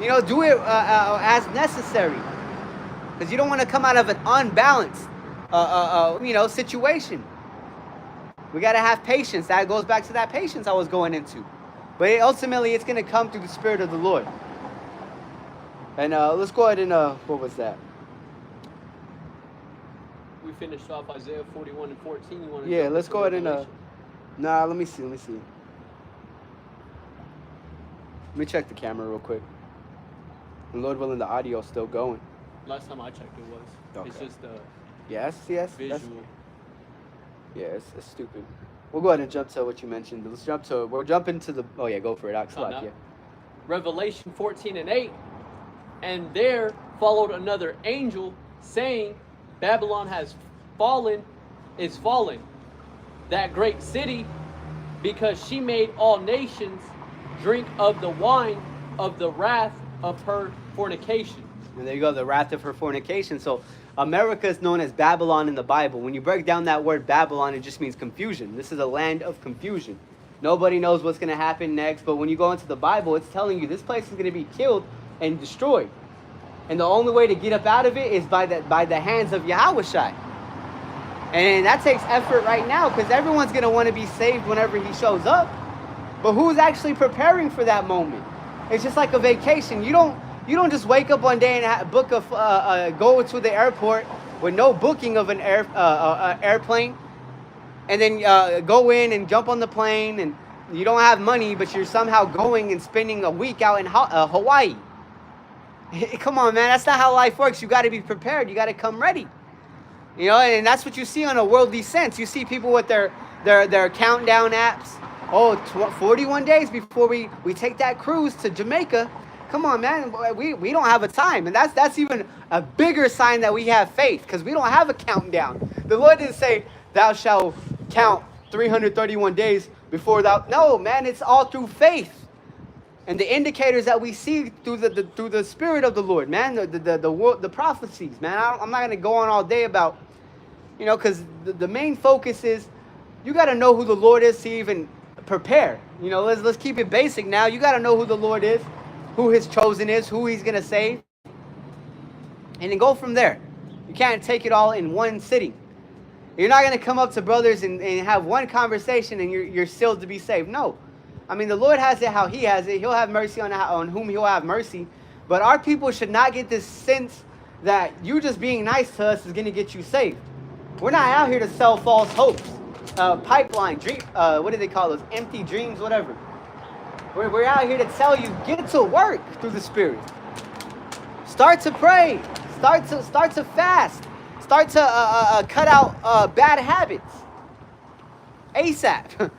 Do it as necessary. Because you don't want to come out of an unbalanced, situation. We got to have patience. That goes back to that patience I was going into. But ultimately, it's going to come through the Spirit of the Lord. And let's go ahead and, what was that? We finished off Isaiah 41 and 14. You want to Yeah, let's go ahead and, let me see. Let me check the camera real quick. And Lord willing, the audio's still going. Last time I checked, it was. Okay. It's just Yes. visual. Yeah, it's stupid. We'll go ahead and jump to what you mentioned. We'll jump into the, oh yeah, go for it. Yeah. Revelation 14 and 8. And there followed another angel saying, Babylon is fallen, that great city, because she made all nations drink of the wine of the wrath of her fornication. And there you go, the wrath of her fornication. So America is known as Babylon in the Bible. When you break down that word Babylon, it just means confusion. This is a land of confusion. Nobody knows what's going to happen next. But when you go into the Bible, it's telling you this place is going to be killed and destroyed. And the only way to get up out of it is by the hands of Yahawashi. And that takes effort right now, because everyone's going to want to be saved whenever he shows up. But who's actually preparing for that moment? It's just like a vacation. You don't just wake up one day and go to the airport with no booking of an airplane, and then go in and jump on the plane, and you don't have money, but you're somehow going and spending a week out in Hawaii. Come on, man. That's not how life works. You got to be prepared. You got to come ready. And that's what you see on a worldly sense. You see people with their countdown apps. 41 days before we take that cruise to Jamaica. Come on, man. We don't have a time. And that's even a bigger sign that we have faith, because we don't have a countdown. The Lord didn't say, thou shalt count 331 days before thou. No, man. It's all through faith. And the indicators that we see through the Spirit of the Lord, man, the prophecies, man. I'm not going to go on all day about, because the main focus is you got to know who the Lord is to even prepare. Let's keep it basic now. You got to know who the Lord is, who his chosen is, who he's going to save, and then go from there. You can't take it all in one sitting. You're not going to come up to brothers and have one conversation and you're sealed to be saved. No. I mean, the Lord has it how he has it. He'll have mercy on whom he'll have mercy. But our people should not get this sense that you just being nice to us is going to get you saved. We're not out here to sell false hopes. Pipeline, dream, what do they call those? Empty dreams, whatever. We're out here to tell you, get to work through the Spirit. Start to pray. Start to fast. Start to cut out bad habits. ASAP.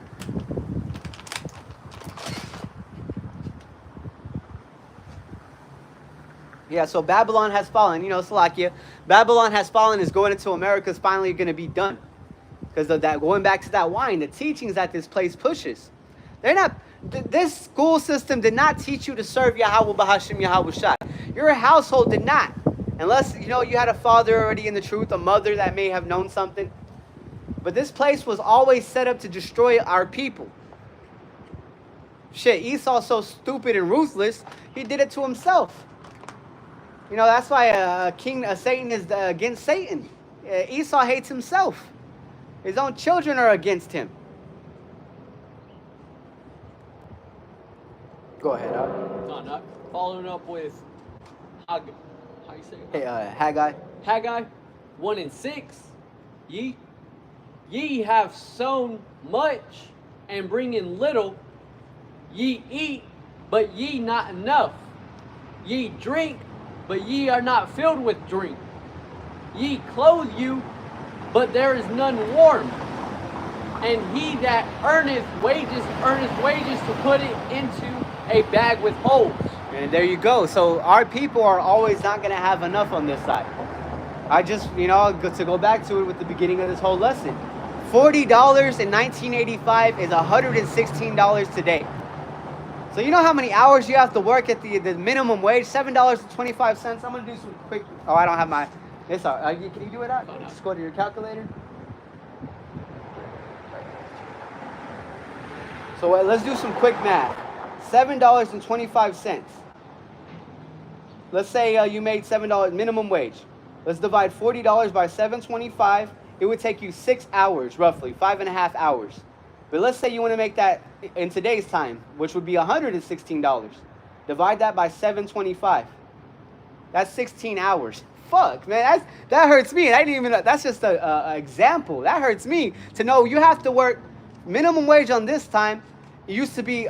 Yeah, so Babylon has fallen. Salakia, Babylon has fallen is going into America is finally going to be done. Because of that, going back to that wine, the teachings that this place pushes. This school system did not teach you to serve YAHAWAH, BAHASHAM, Yahawashi. Your household did not. Unless, you had a father already in the truth, a mother that may have known something. But this place was always set up to destroy our people. Shit, Esau's so stupid and ruthless, he did it to himself. That's why Satan is against Satan. Esau hates himself. His own children are against him. Go ahead, No, following up with Haggai. How you say it? Hey, Haggai. Haggai 1 and 6. Ye have sown much and bring in little. Ye eat, but ye not enough. Ye drink, but ye are not filled with drink. Ye clothe you, but there is none warm. And he that earneth wages to put it into a bag with holes. And there you go. So our people are always not going to have enough on this side. I just, to go back to it with the beginning of this whole lesson. $40 in 1985 is $116 today. So you know how many hours you have to work at the minimum wage? $7.25. I'm going to do some quick... Oh, I don't have my... It's all right. Can you do it out? Just go to your calculator. So let's do some quick math. $7.25. Let's say you made $7 minimum wage. Let's divide $40 by $7.25. It would take you 6 hours, roughly, 5.5 hours. But let's say you want to make that in today's time, which would be $116. Divide that by $7.25. That's 16 hours. Fuck, man, that hurts me. I didn't even know. That's just an example. That hurts me to know you have to work minimum wage on this time. It used to be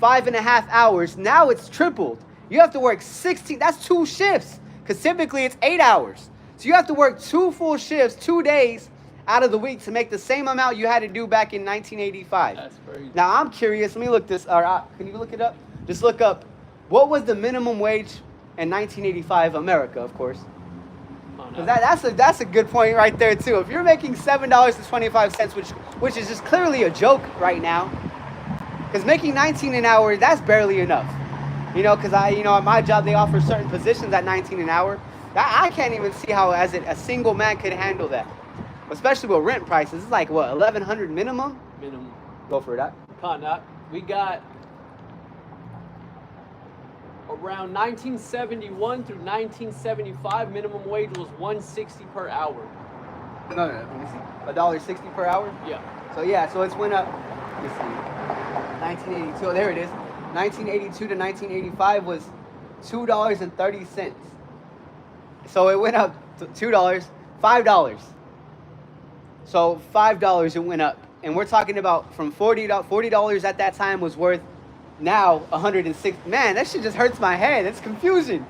5.5 hours. Now it's tripled. You have to work 16. That's 2 shifts, because typically it's 8 hours. So you have to work 2 full shifts, 2 days out of the week to make the same amount you had to do back in 1985. That's crazy. Now I'm curious. Let me look this. Can you look it up? Just look up what was the minimum wage in 1985, America, of course. That's a good point right there too. If you're making $7.25, which is just clearly a joke right now, because making 19 an hour, that's barely enough. Because at my job they offer certain positions at 19 an hour. I can't even see how a single man could handle that, especially with rent prices. It's like what, $1,100 minimum? Minimum. Go for it. We got around 1971 through 1975, minimum wage was $1.60 per hour. No. Let me see. $1.60 per hour. Yeah. So it's went up. Let me see. 1982. Oh, there it is. 1982 to 1985 was $2.30. So it went up to $2, $5. So $5 it went up, and we're talking about from $40 at that time was worth now $106. Man, that shit just hurts my head. It's confusing.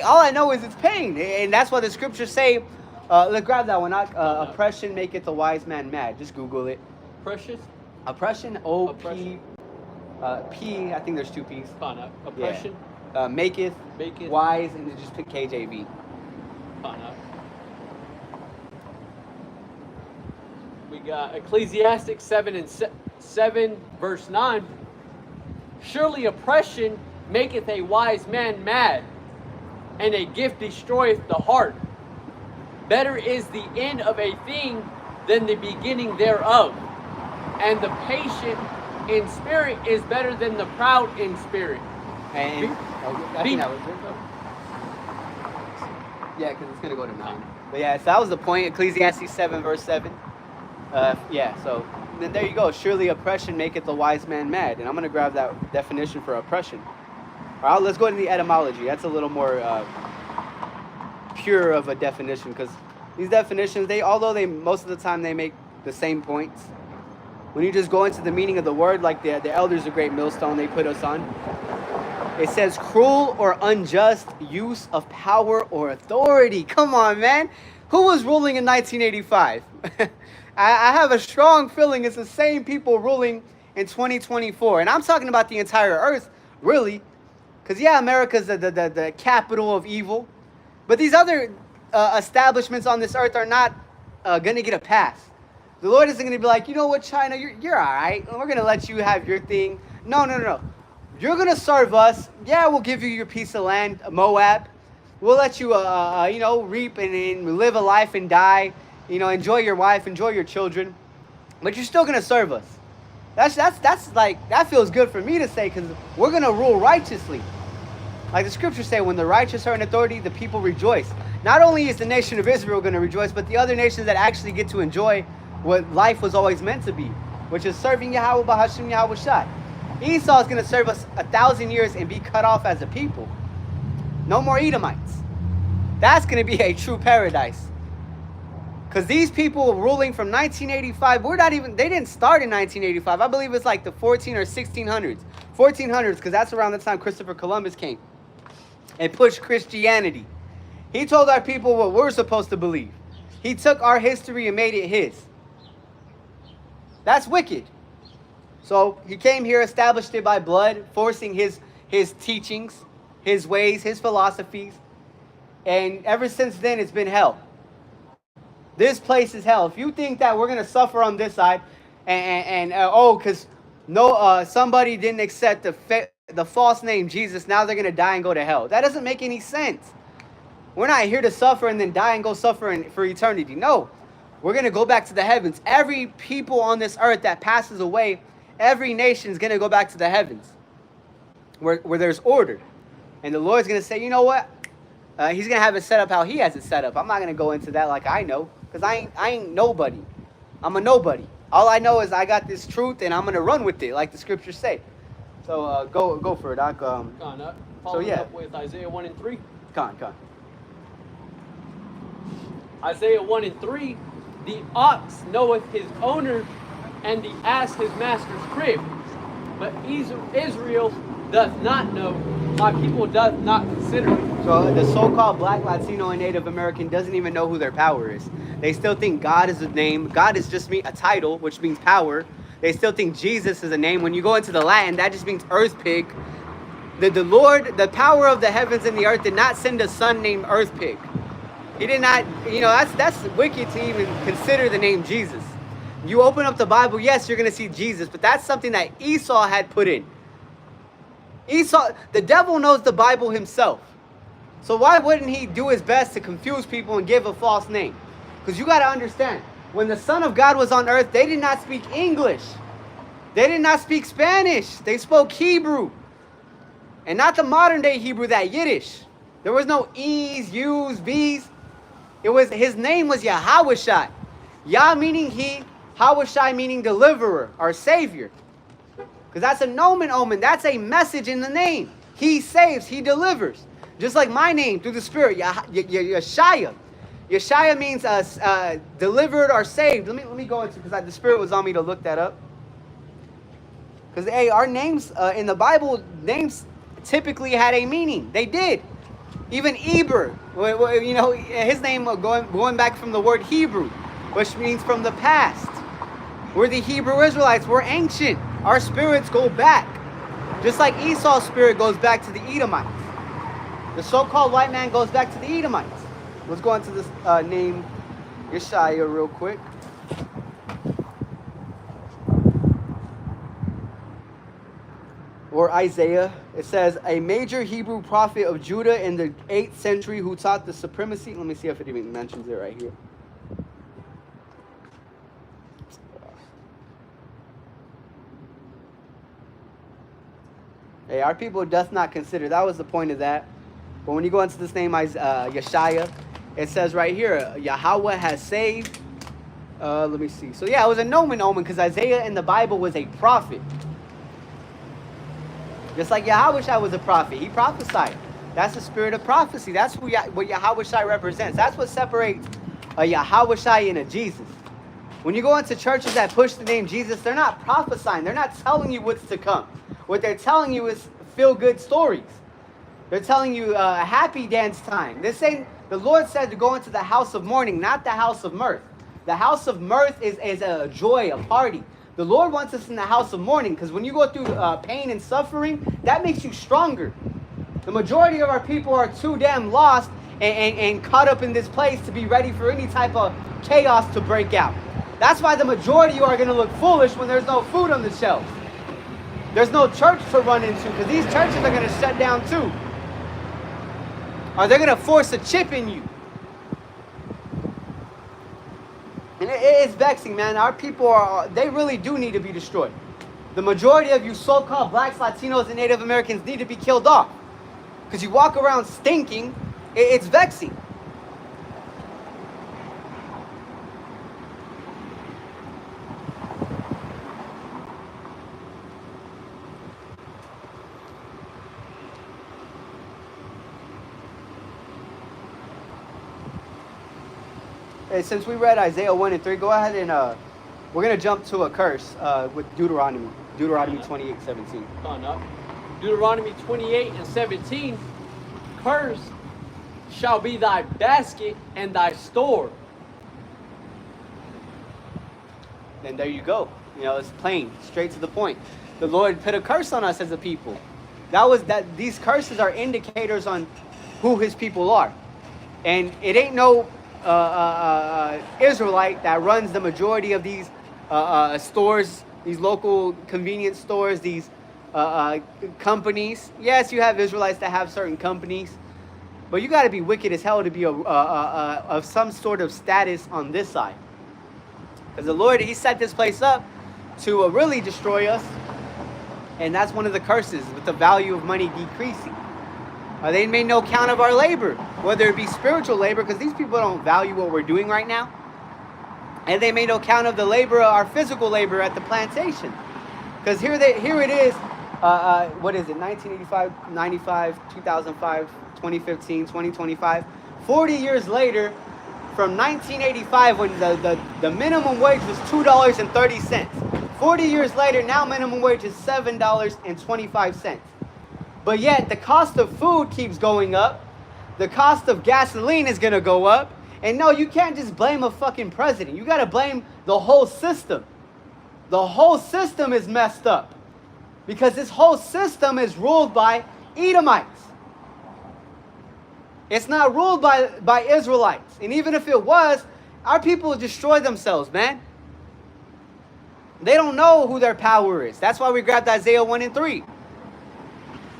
All I know is it's pain, and that's why the scriptures say. Let's grab that one. Oppression maketh the wise man mad. Just Google it. Precious. Oppression. O-P. P. I think there's 2 P's. Oppression. Yeah. Maketh wise, and then just pick KJV. We got Ecclesiastes 7 verse 9. Surely oppression maketh a wise man mad, and a gift destroyeth the heart. Better is the end of a thing than the beginning thereof, and the patient in spirit is better than the proud in spirit. And I think that was it, though. Yeah, because it's going to go to 9. But yeah, so that was the point. Ecclesiastes 7 verse 7. So then there you go. Surely oppression maketh the wise man mad. And I'm going to grab that definition for oppression. All right, let's go to the etymology. That's a little more pure of a definition, because these definitions, although most of the time they make the same points, when you just go into the meaning of the word, like the elders of Great Millstone, they put us on, it says cruel or unjust use of power or authority. Come on, man. Who was ruling in 1985? I have a strong feeling it's the same people ruling in 2024. And I'm talking about the entire earth, really. Because, yeah, America's the capital of evil. But these other establishments on this earth are not going to get a pass. The Lord isn't going to be like, you know what, China, you're all right. We're going to let you have your thing. No. You're going to serve us. Yeah, we'll give you your piece of land, Moab. We'll let you, reap and live a life and die. Enjoy your wife, enjoy your children. But you're still going to serve us. That's like, that feels good for me to say, because we're going to rule righteously. Like the scriptures say, when the righteous are in authority, the people rejoice. Not only is the nation of Israel going to rejoice, but the other nations that actually get to enjoy what life was always meant to be, which is serving Yahawah, BAHASHAM, YAHAWASHI. Esau is going to serve us 1,000 years and be cut off as a people. No more Edomites. That's going to be a true paradise. Because these people ruling from 1985, they didn't start in 1985. I believe it's like the 14 or 1600s. 1400s, because that's around the time Christopher Columbus came and pushed Christianity. He told our people what we're supposed to believe. He took our history and made it his. That's wicked. So he came here, established it by blood, forcing his teachings, his ways, his philosophies. And ever since then, it's been hell. This place is hell. If you think that we're going to suffer on this side, because somebody didn't accept the false name Jesus, now they're going to die and go to hell. That doesn't make any sense. We're not here to suffer and then die and go suffer for eternity. No. We're going to go back to the heavens. Every people on this earth that passes away, every nation is going to go back to the heavens where there's order. And the Lord's going to say, you know what? He's going to have it set up how he has it set up. I'm not going to go into that like I know, because I ain't nobody. I'm a nobody. All I know is I got this truth and I'm going to run with it like the scriptures say. So go for it, Doc. Following up with Isaiah 1 and 3. Come on. Isaiah 1 and 3. The ox knoweth his owner, and the ass his master's crib. But Israel doth not know, my people doth not consider it. So the so-called Black, Latino, and Native American doesn't even know who their power is. They still think God is a name. God is just a title, which means power. They still think Jesus is a name. When you go into the Latin, that just means earth pig. The Lord, the power of the heavens and the earth, did not send a son named earth pig. He did not, that's wicked to even consider the name Jesus. You open up the Bible, yes, you're going to see Jesus, but that's something that Esau had put in. Esau, the devil knows the Bible himself. So why wouldn't he do his best to confuse people and give a false name? Because you got to understand, when the Son of God was on earth, they did not speak English. They did not speak Spanish. They spoke Hebrew. And not the modern day Hebrew, that Yiddish. There was no E's, U's, B's. His name was Yahawashi. Yah meaning he, Hawashi meaning deliverer or savior. Because that's a nomen omen. That's a message in the name. He saves, he delivers. Just like my name through the Spirit, Yeshaya. Yeshaya means delivered or saved. Let me go into, because the Spirit was on me to look that up. Because our names in the Bible, names typically had a meaning. They did. Even Eber, his name going back from the word Hebrew, which means from the past. We're the Hebrew Israelites. We're ancient. Our spirits go back. Just like Esau's spirit goes back to the Edomites. The so-called white man goes back to the Edomites. Let's go into this name, Yeshaya, real quick. Or Isaiah. It says, a major Hebrew prophet of Judah in the 8th century who taught the supremacy. Let me see if it even mentions it right here. Hey, our people doth not consider. That was the point of that. But when you go into this name, Yeshaya, it says right here, Yahawah has saved. Let me see. So yeah, it was a nomen omen because Isaiah in the Bible was a prophet. Just like Yahawashi was a prophet. He prophesied. That's the spirit of prophecy. That's what Yahawashi represents. That's what separates a Yahawashi and a Jesus. When you go into churches that push the name Jesus, they're not prophesying. They're not telling you what's to come. What they're telling you is feel-good stories. They're telling you a happy dance time. The Lord said to go into the house of mourning, not the house of mirth. The house of mirth is a joy, a party. The Lord wants us in the house of mourning because when you go through pain and suffering, that makes you stronger. The majority of our people are too damn lost and caught up in this place to be ready for any type of chaos to break out. That's why the majority of you are going to look foolish when there's no food on the shelves. There's no church to run into because these churches are going to shut down too. Or they're going to force a chip in you. And it's vexing, man. Our people they really do need to be destroyed. The majority of you so-called blacks, Latinos, and Native Americans need to be killed off. Because you walk around stinking, it's vexing. Hey, since we read Isaiah 1 and 3, go ahead and we're going to jump to a curse with Deuteronomy 28:17. Come on up. Deuteronomy 28:17. Cursed shall be thy basket and thy store. And there you go. It's plain, straight to the point. The Lord put a curse on us as a people. These curses are indicators on who his people are. And it ain't no Israelite that runs the majority of these stores, these local convenience stores, these companies. Yes, you have Israelites that have certain companies, but you got to be wicked as hell to be of some sort of status on this side. Because the Lord, he set this place up to really destroy us. And that's one of the curses, with the value of money decreasing. They made no count of our labor, whether it be spiritual labor, because these people don't value what we're doing right now. And they made no count of the labor, our physical labor at the plantation. Because here it is, what is it, 1985, 95, 2005, 2015, 2025. 40 years later, from 1985, when the minimum wage was $2.30. 40 years later, now minimum wage is $7.25. But yet, the cost of food keeps going up. The cost of gasoline is going to go up. And no, you can't just blame a fucking president. You got to blame the whole system. The whole system is messed up. Because this whole system is ruled by Edomites. It's not ruled by Israelites. And even if it was, our people destroy themselves, man. They don't know who their power is. That's why we grabbed Isaiah 1 and 3.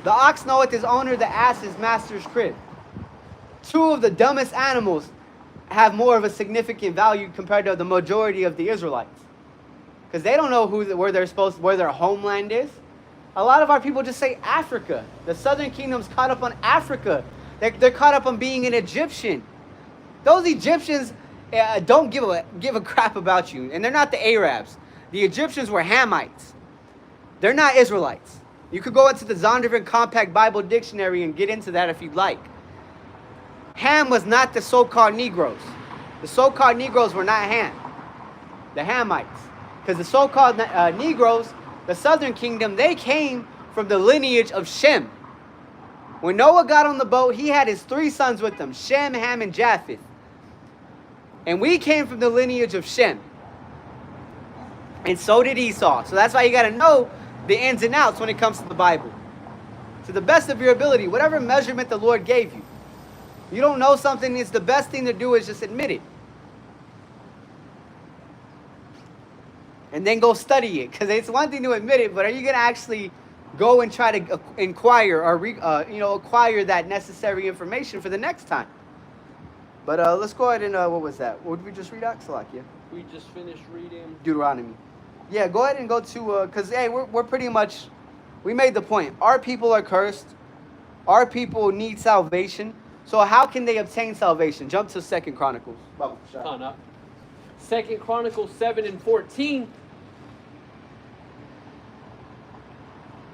The ox knoweth his owner, the ass his master's crib. Two of the dumbest animals have more of a significant value compared to the majority of the Israelites. Because they don't know where their homeland is. A lot of our people just say Africa. The southern kingdom's caught up on Africa. They're caught up on being an Egyptian. Those Egyptians don't give a crap about you. And they're not the Arabs. The Egyptians were Hamites. They're not Israelites. You could go into the Zondervan Compact Bible Dictionary and get into that if you'd like. Ham was not the so-called Negroes. The so-called Negroes were not Ham. The Hamites. Because the so-called Negroes, the southern kingdom, they came from the lineage of Shem. When Noah got on the boat, he had his 3 sons with him, Shem, Ham, and Japheth. And we came from the lineage of Shem. And so did Esau. So that's why you got to know the ins and outs when it comes to the Bible. To the best of your ability, whatever measurement the Lord gave you. You don't know something, it's the best thing to do is just admit it. And then go study it. Because it's one thing to admit it, but are you going to actually go and try to inquire or acquire that necessary information for the next time? But let's go ahead and, what was that? What did we just read out? Salakia? We just finished reading Deuteronomy. Yeah, go ahead and go to, because, hey, we're pretty much, we made the point. Our people are cursed. Our people need salvation. So how can they obtain salvation? Jump to 2 Chronicles. 2 Chronicles 7 and 14.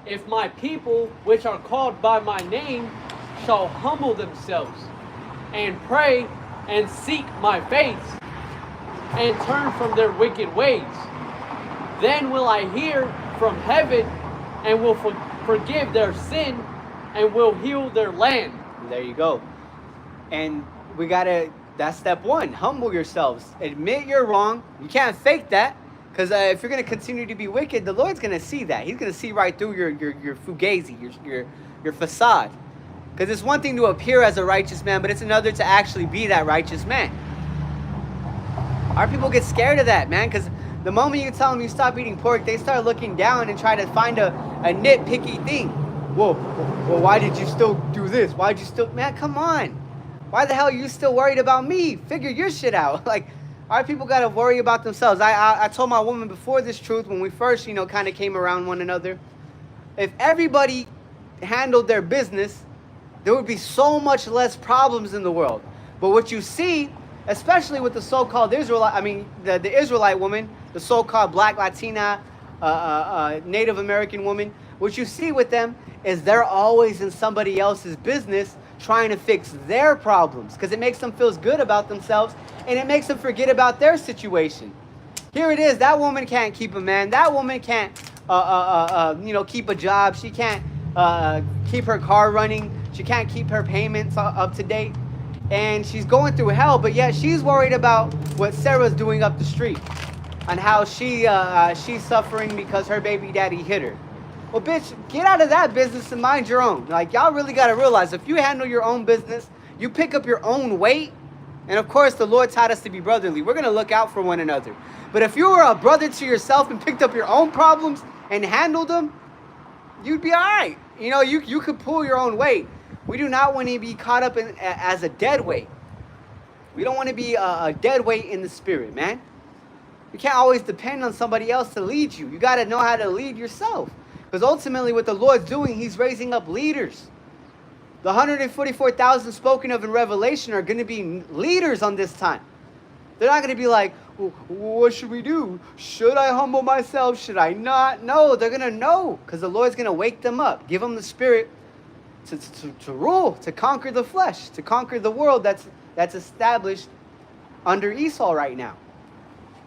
If my people, which are called by my name, shall humble themselves, and pray, and seek my face, and turn from their wicked ways, then will I hear from heaven, and will forgive their sin, and will heal their land. There you go. And we gotta, that's step 1. Humble yourselves. Admit you're wrong. You can't fake that. Because if you're going to continue to be wicked, the Lord's going to see that. He's going to see right through your fugazi, your facade. Because it's one thing to appear as a righteous man, but it's another to actually be that righteous man. Our people get scared of that, man. Because the moment you tell them you stop eating pork, they start looking down and try to find a nitpicky thing. Well, why did you still do this? Why did you still... Man, come on. Why the hell are you still worried about me? Figure your shit out. Like... Our people got to worry about themselves. I told my woman before this truth, when we first, kind of came around one another, if everybody handled their business, there would be so much less problems in the world. But what you see, especially with the so-called Israelite, the Israelite woman, the so-called black Latina, Native American woman, what you see with them is they're always in somebody else's business trying to fix their problems because it makes them feel good about themselves and it makes them forget about their situation. Here it is. That woman can't keep a man. That woman can't, keep a job. She can't keep her car running. She can't keep her payments up to date. And she's going through hell, but yet she's worried about what Sarah's doing up the street and how she's suffering because her baby daddy hit her. Well, bitch, get out of that business and mind your own. Like, y'all really got to realize, if you handle your own business, you pick up your own weight, And of course, the Lord taught us to be brotherly. We're going to look out for one another. But if you were a brother to yourself and picked up your own problems and handled them, you'd be all right. You know, you could pull your own weight. We do not want to be caught up in as a dead weight. We don't want to be a dead weight in the spirit, man. You can't always depend on somebody else to lead you. You got to know how to lead yourself. Because ultimately what the Lord's doing, he's raising up leaders. The 144,000 spoken of in Revelation are going to be leaders on this time. They're not going to be like, what should we do? Should I humble myself? Should I not? No, they're going to know, because the Lord's going to wake them up, give them the spirit to rule, to conquer the flesh, to conquer the world that's established under Esau right now.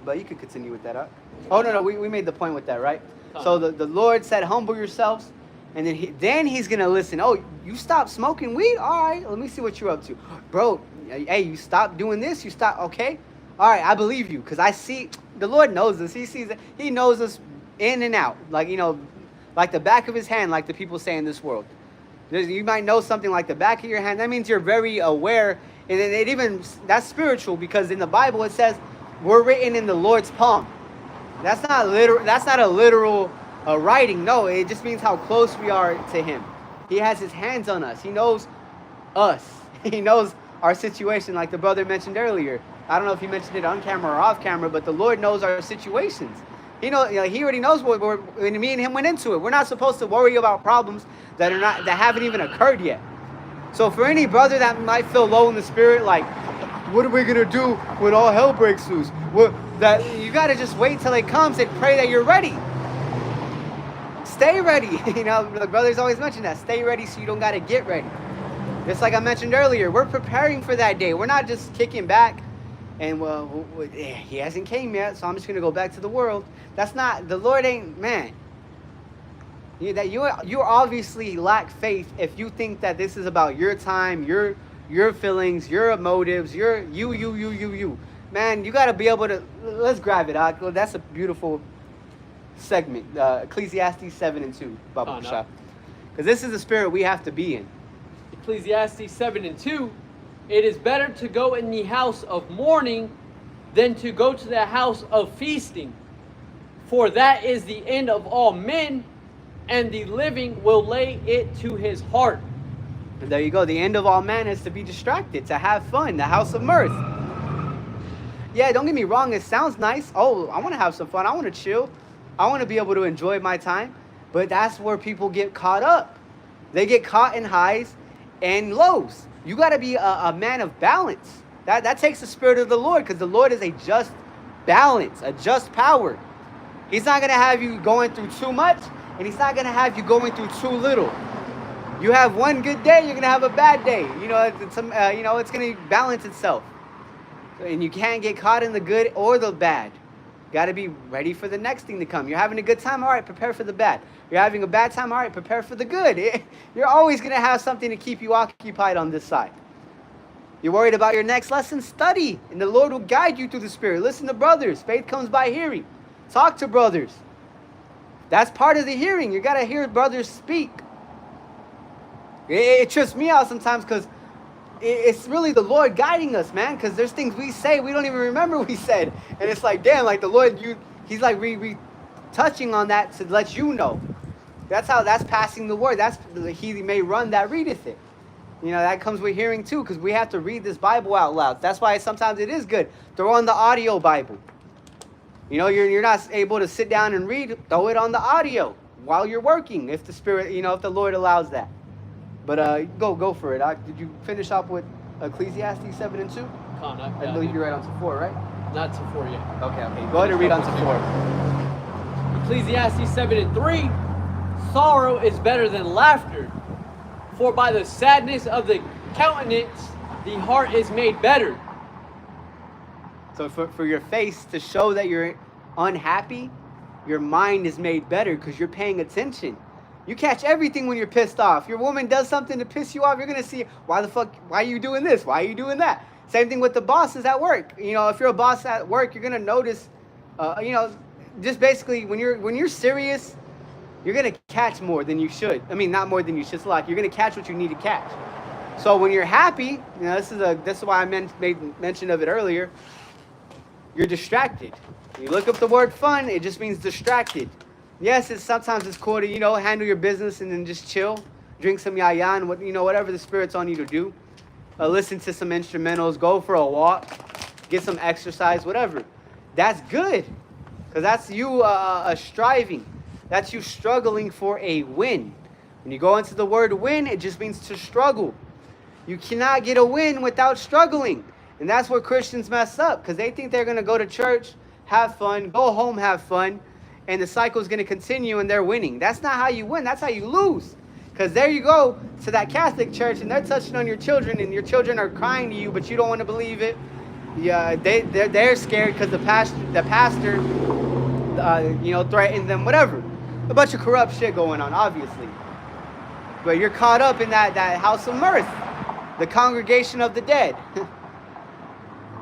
But you could continue with that, huh? Oh, no, we made the point with that, right? So the Lord said, humble yourselves. And then he's going to listen. Oh, you stopped smoking weed? All right, let me see what you're up to. Bro, hey, you stopped doing this? You stopped? Okay. All right, I believe you, because I see, the Lord knows us. He sees it. He knows us in and out. Like, you know, like the back of his hand, like the people say in this world. You might know something like the back of your hand. That means you're very aware. And that's spiritual, because in the Bible it says we're written in the Lord's palm. That's not literal. That's not a literal writing. No, it just means how close we are to him. He has his hands on us. He knows us. He knows our situation, like the brother mentioned earlier. I don't know if he mentioned it on camera or off camera, but the Lord knows our situations. He already knows when me and him went into it. We're not supposed to worry about problems that haven't even occurred yet. So for any brother that might feel low in the spirit, like, what are we gonna do when all hell breaks loose? That you gotta just wait till it comes and pray that you're ready. Stay ready. You know, the brothers always mention that. Stay ready so you don't gotta get ready. Just like I mentioned earlier, we're preparing for that day. We're not just kicking back and, he hasn't came yet, so I'm just going to go back to the world. That's not, the Lord ain't, man. You obviously lack faith if you think that this is about your time, your feelings, your motives, you. Man, you got to be able to, let's grab it out. That's a beautiful segment. Ecclesiastes 7 and 2, Baba Shah. Because this is the spirit we have to be in. Ecclesiastes 7 and 2, it is better to go in the house of mourning than to go to the house of feasting. For that is the end of all men, and the living will lay it to his heart. And there you go. The end of all men is to be distracted, to have fun, the house of mirth. Yeah, don't get me wrong. It sounds nice. Oh, I want to have some fun. I want to chill. I want to be able to enjoy my time. But that's where people get caught up. They get caught in highs and lows. You got to be a man of balance. That takes the spirit of the Lord, because the Lord is a just balance, a just power. He's not going to have you going through too much, and he's not going to have you going through too little. You have one good day, you're going to have a bad day. You know, it's going to balance itself. And you can't get caught in the good or the bad. You got to be ready for the next thing to come. You're having a good time, all right, prepare for the bad. You're having a bad time, all right, prepare for the good. You're always going to have something to keep you occupied on this side. You're worried about your next lesson? Study, and the Lord will guide you through the Spirit. Listen to brothers. Faith comes by hearing. Talk to brothers. That's part of the hearing. You got to hear brothers speak. It trips me out sometimes, because it's really the Lord guiding us, man, because there's things we say we don't even remember we said. And it's like, damn, like the Lord, he's like touching on that to let you know. That's passing the word. He may run that readeth it. You know, that comes with hearing too, because we have to read this Bible out loud. That's why sometimes it is good. Throw on the audio Bible. You know, you're not able to sit down and read, throw it on the audio while you're working, if the Spirit, if the Lord allows that. But go for it. Did you finish up with Ecclesiastes 7 and 2? I believe you're right on to 4, right? Not to 4 yet. Okay. Go ahead and read on to 4. Ecclesiastes 7 and 3, sorrow is better than laughter, for by the sadness of the countenance the heart is made better. So for your face to show that you're unhappy, your mind is made better because you're paying attention. You catch everything when you're pissed off. Your woman does something to piss you off, you're going to see, why are you doing this? Why are you doing that? Same thing with the bosses at work. If you're a boss at work, you're going to notice, just basically when you're serious, you're going to catch more than you should. I mean, not more than you should. It's like you're going to catch what you need to catch. So when you're happy, this is why I made mention of it earlier. You're distracted. You look up the word fun, it just means distracted. Yes, sometimes it's cool to handle your business and then just chill, drink some YAHAWAH and whatever the Spirit's on you to do. Listen to some instrumentals, go for a walk, get some exercise, whatever. That's good, because that's you striving. That's you struggling for a win. When you go into the word win, it just means to struggle. You cannot get a win without struggling. And that's where Christians mess up, because they think they're going to go to church, have fun, go home, have fun, and the cycle is going to continue and they're winning. That's not how you win. That's how you lose. Because there you go to that Catholic church and they're touching on your children and your children are crying to you, but you don't want to believe it. Yeah, they're scared because the pastor threatened them, whatever. A bunch of corrupt shit going on, obviously. But you're caught up in that house of mirth, the congregation of the dead.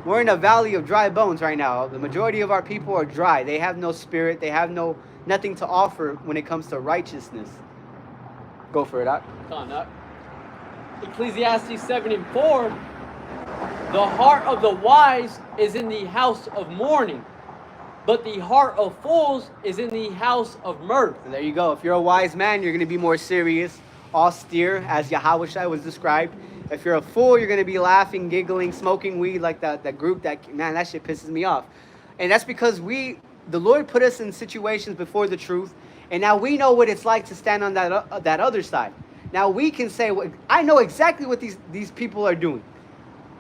We're in a valley of dry bones right now. The majority of our people are dry. They have no spirit. They have nothing to offer when it comes to righteousness. Go for it, Doc. Come on, Doc. Ecclesiastes 7:4. The heart of the wise is in the house of mourning, but the heart of fools is in the house of mirth. And there you go. If you're a wise man, you're going to be more serious, austere, as Yahawashi was described. If you're a fool, you're going to be laughing, giggling, smoking weed like that group. That shit pisses me off. And that's because the Lord put us in situations before the truth, and now we know what it's like to stand on that other side. Now we can say, I know exactly what these people are doing.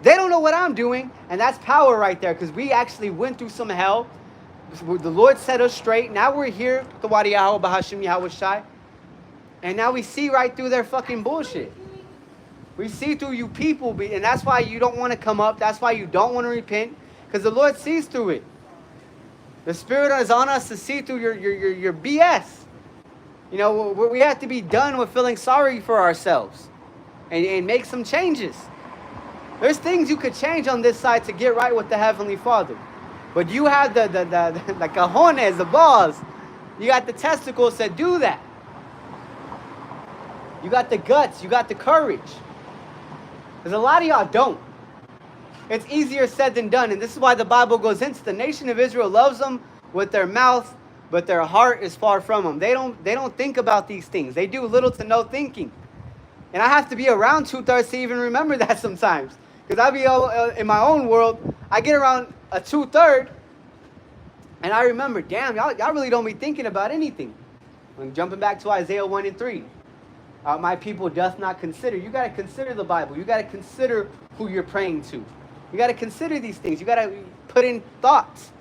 They don't know what I'm doing, and that's power right there, because we actually went through some hell. The Lord set us straight. Now we're here, the YAHAWAH, BAHASHAM, Yahawashi, and now we see right through their fucking bullshit. We see through you people, and that's why you don't want to come up. That's why you don't want to repent, because the Lord sees through it. The Spirit is on us to see through your BS. We have to be done with feeling sorry for ourselves and make some changes. There's things you could change on this side to get right with the Heavenly Father. But you have the cojones, the balls. You got the testicles to do that. You got the guts. You got the courage. Because a lot of y'all don't. It's easier said than done. And this is why the Bible goes into the nation of Israel loves them with their mouth, but their heart is far from them. They don't think about these things. They do little to no thinking. And I have to be around 2/3 to even remember that sometimes. Because I be in my own world, I get around a 2/3, and I remember, damn, y'all really don't be thinking about anything. I'm jumping back to Isaiah 1:3. My people doth not consider. You got to consider the Bible. You got to consider who you're praying to. You got to consider these things. You got to put in thoughts.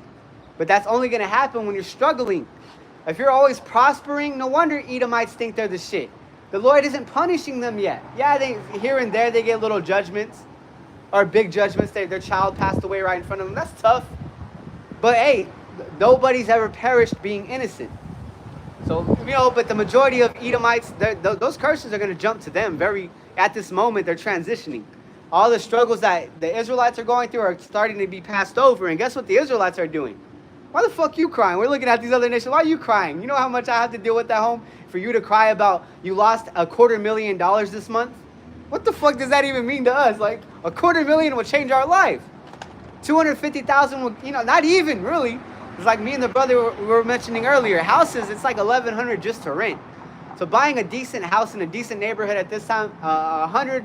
But that's only going to happen when you're struggling. If you're always prospering, no wonder Edomites think they're the shit. The Lord isn't punishing them yet. Yeah, here and there they get little judgments. Or big judgments. Their child passed away right in front of them. That's tough. But hey, nobody's ever perished being innocent. So, but the majority of Edomites, those curses are going to jump to them at this moment. They're transitioning. All the struggles that the Israelites are going through are starting to be passed over. And guess what the Israelites are doing? Why the fuck you crying? We're looking at these other nations. Why are you crying? You know how much I have to deal with at home for you to cry about you lost $250,000 this month? What the fuck does that even mean to us? Like, $250,000 will change our life. 250,000 will, not even really. It's like me and the brother we were mentioning earlier. Houses, it's like $1,100 just to rent. So buying a decent house in a decent neighborhood at this time, 100,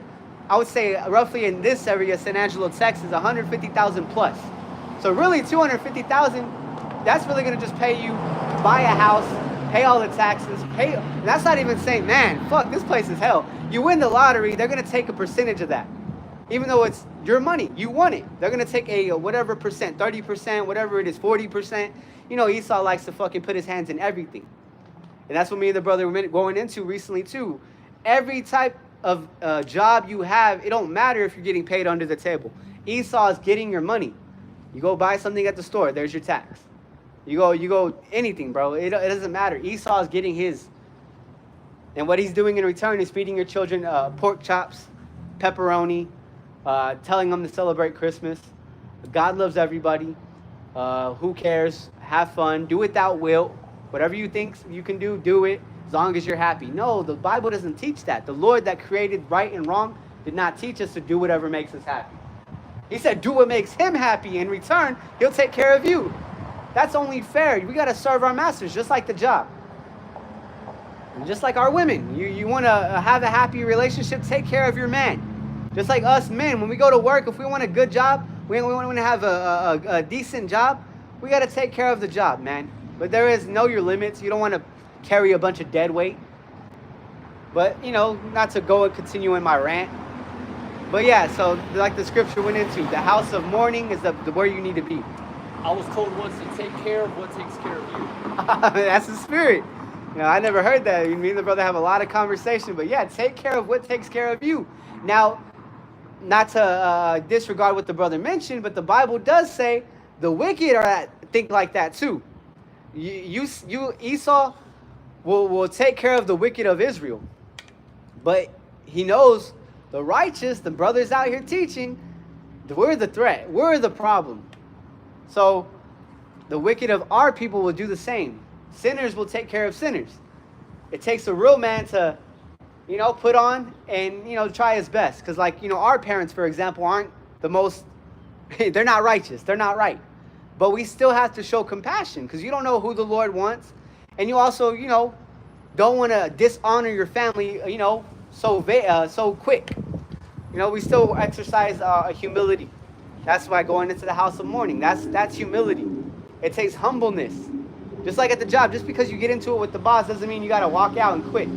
I would say roughly in this area, San Angelo, Texas, 150,000 plus. So really 250,000, that's really gonna just pay you to buy a house, pay all the taxes, and that's not even saying, man, fuck, this place is hell. You win the lottery, they're gonna take a percentage of that. Even though it's your money, you won it. They're going to take a whatever percent, 30%, whatever it is, 40%. Esau likes to fucking put his hands in everything. And that's what me and the brother were going into recently too. Every type of job you have, it don't matter if you're getting paid under the table. Esau is getting your money. You go buy something at the store, there's your tax. You go anything, bro. It doesn't matter. Esau is getting his. And what he's doing in return is feeding your children pork chops, pepperoni, telling them to celebrate Christmas. God loves everybody. Who cares? Have fun. Do it without will. Whatever you think you can do it as long as you're happy. No, the Bible doesn't teach that. The Lord that created right and wrong did not teach us to do whatever makes us happy. He said, do what makes him happy. In return, he'll take care of you. That's only fair. We got to serve our masters, just like the job. And just like our women. You want to have a happy relationship, take care of your man. Just like us men, when we go to work, if we want a good job, we want to have a decent job, we got to take care of the job, man. But there is, know your limits. You don't want to carry a bunch of dead weight. But, you know, not to go and continue in my rant. But yeah, so like the scripture went into, the house of mourning is the where you need to be. I was told once to take care of what takes care of you. That's the spirit. You know, I never heard that. Me and the brother have a lot of conversation. But yeah, take care of what takes care of you. Now, not to disregard what the brother mentioned, but the Bible does say the wicked think like that too. You Esau will take care of the wicked of Israel. But he knows the righteous, the brothers out here teaching, we're the threat. We're the problem. So the wicked of our people will do the same. Sinners will take care of sinners. It takes a real man to, you know, put on and, you know, try his best. Because, like, you know, our parents, for example, aren't the most, they're not righteous. They're not right. But we still have to show compassion because you don't know who the Lord wants. And you also, you know, don't want to dishonor your family, you know, so quick. You know, we still exercise humility. That's why going into the house of mourning, that's humility. It takes humbleness. Just like at the job, just because you get into it with the boss doesn't mean you got to walk out and quit.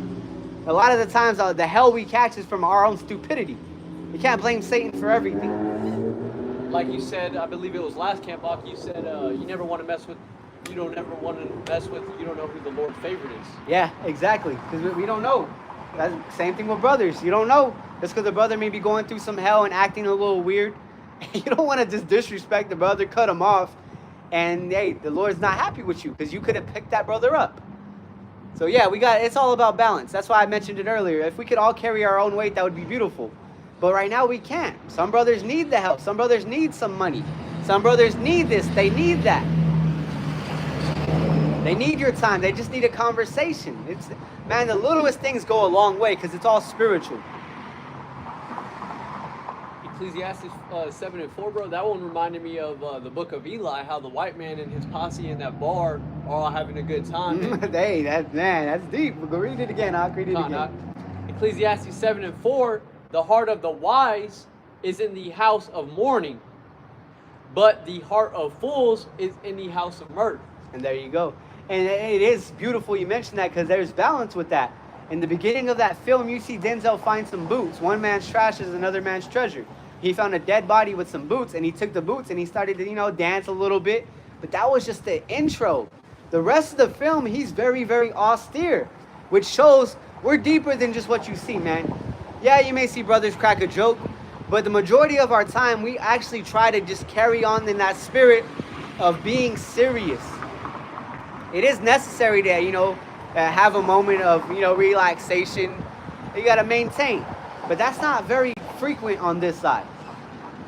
A lot of the times, the hell we catch is from our own stupidity. You can't blame Satan for everything. Like you said, I believe it was last camp, Bach, you said you never want to mess with, you don't ever want to mess with, you don't know who the Lord's favorite is. Yeah, exactly. Because we don't know. That's the same thing with brothers. You don't know. Just because the brother may be going through some hell and acting a little weird. You don't want to just disrespect the brother, cut him off. And hey, the Lord's not happy with you because you could have picked that brother up. So yeah, it's all about balance. That's why I mentioned it earlier. If we could all carry our own weight, that would be beautiful. But right now we can't. Some brothers need the help. Some brothers need some money. Some brothers need this. They need that. They need your time. They just need a conversation. Man, the littlest things go a long way because it's all spiritual. Ecclesiastes 7:4, bro. That one reminded me of the book of Eli, how the white man and his posse in that bar are all having a good time. Hey, that's deep. We'll go read it again. I'll read it again. Ecclesiastes 7:4, the heart of the wise is in the house of mourning, but the heart of fools is in the house of mirth. And there you go. And it is beautiful you mentioned that because there's balance with that. In the beginning of that film, you see Denzel find some boots. One man's trash is another man's treasure. He found a dead body with some boots, and he took the boots and he started to, you know, dance a little bit. But that was just the intro. The rest of the film, he's very, very austere, which shows we're deeper than just what you see, man. Yeah, you may see brothers crack a joke, but the majority of our time, we actually try to just carry on in that spirit of being serious. It is necessary to, you know, have a moment of, you know, relaxation. You got to maintain. But that's not very frequent on this side.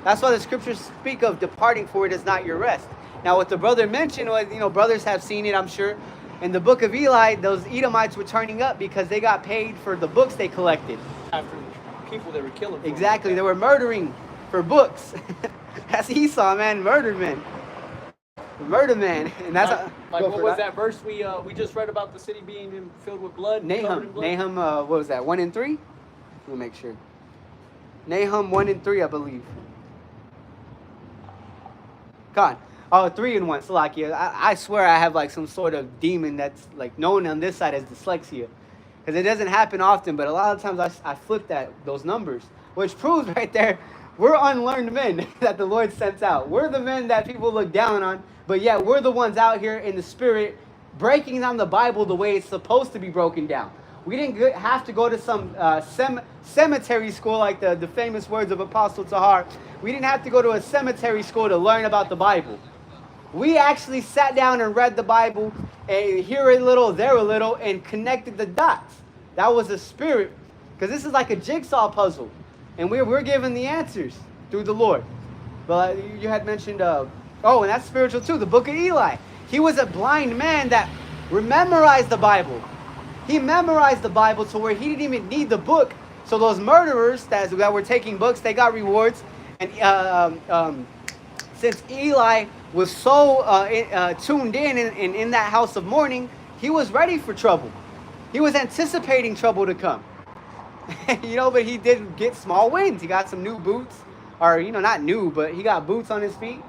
That's why the scriptures speak of departing, for it is not your rest. Now, what the brother mentioned was, you know, brothers have seen it, I'm sure. In the book of Eli, those Edomites were turning up because they got paid for the books they collected. After people that were killing. Exactly. They were murdering for books. That's Esau, man. Murdered men. Murder man. And that's like what was that verse we just read about the city being filled with blood? Nahum, what was that? 1 and 3? Let me make sure. Nahum 1 and 3, I believe. God. Oh, 3 and 1. Salakia. I swear I have like some sort of demon that's like known on this side as dyslexia. Because it doesn't happen often, but a lot of times I flip those numbers. Which proves right there, we're unlearned men that the Lord sends out. We're the men that people look down on, but yet we're the ones out here in the spirit breaking down the Bible the way it's supposed to be broken down. We didn't have to go to some cemetery school like the famous words of Apostle Tahar. We didn't have to go to a cemetery school to learn about the Bible. We actually sat down and read the Bible, and here a little, there a little, and connected the dots. That was the spirit, because this is like a jigsaw puzzle, and we're given the answers through the Lord. But you had mentioned, and that's spiritual too, the book of Eli. He was a blind man that memorized the Bible. He memorized the Bible to where he didn't even need the book. So those murderers that were taking books, they got rewards. And since Eli was so tuned in that house of mourning, he was ready for trouble. He was anticipating trouble to come. You know, but he did get small wins. He got some new boots. Or, you know, not new, but he got boots on his feet.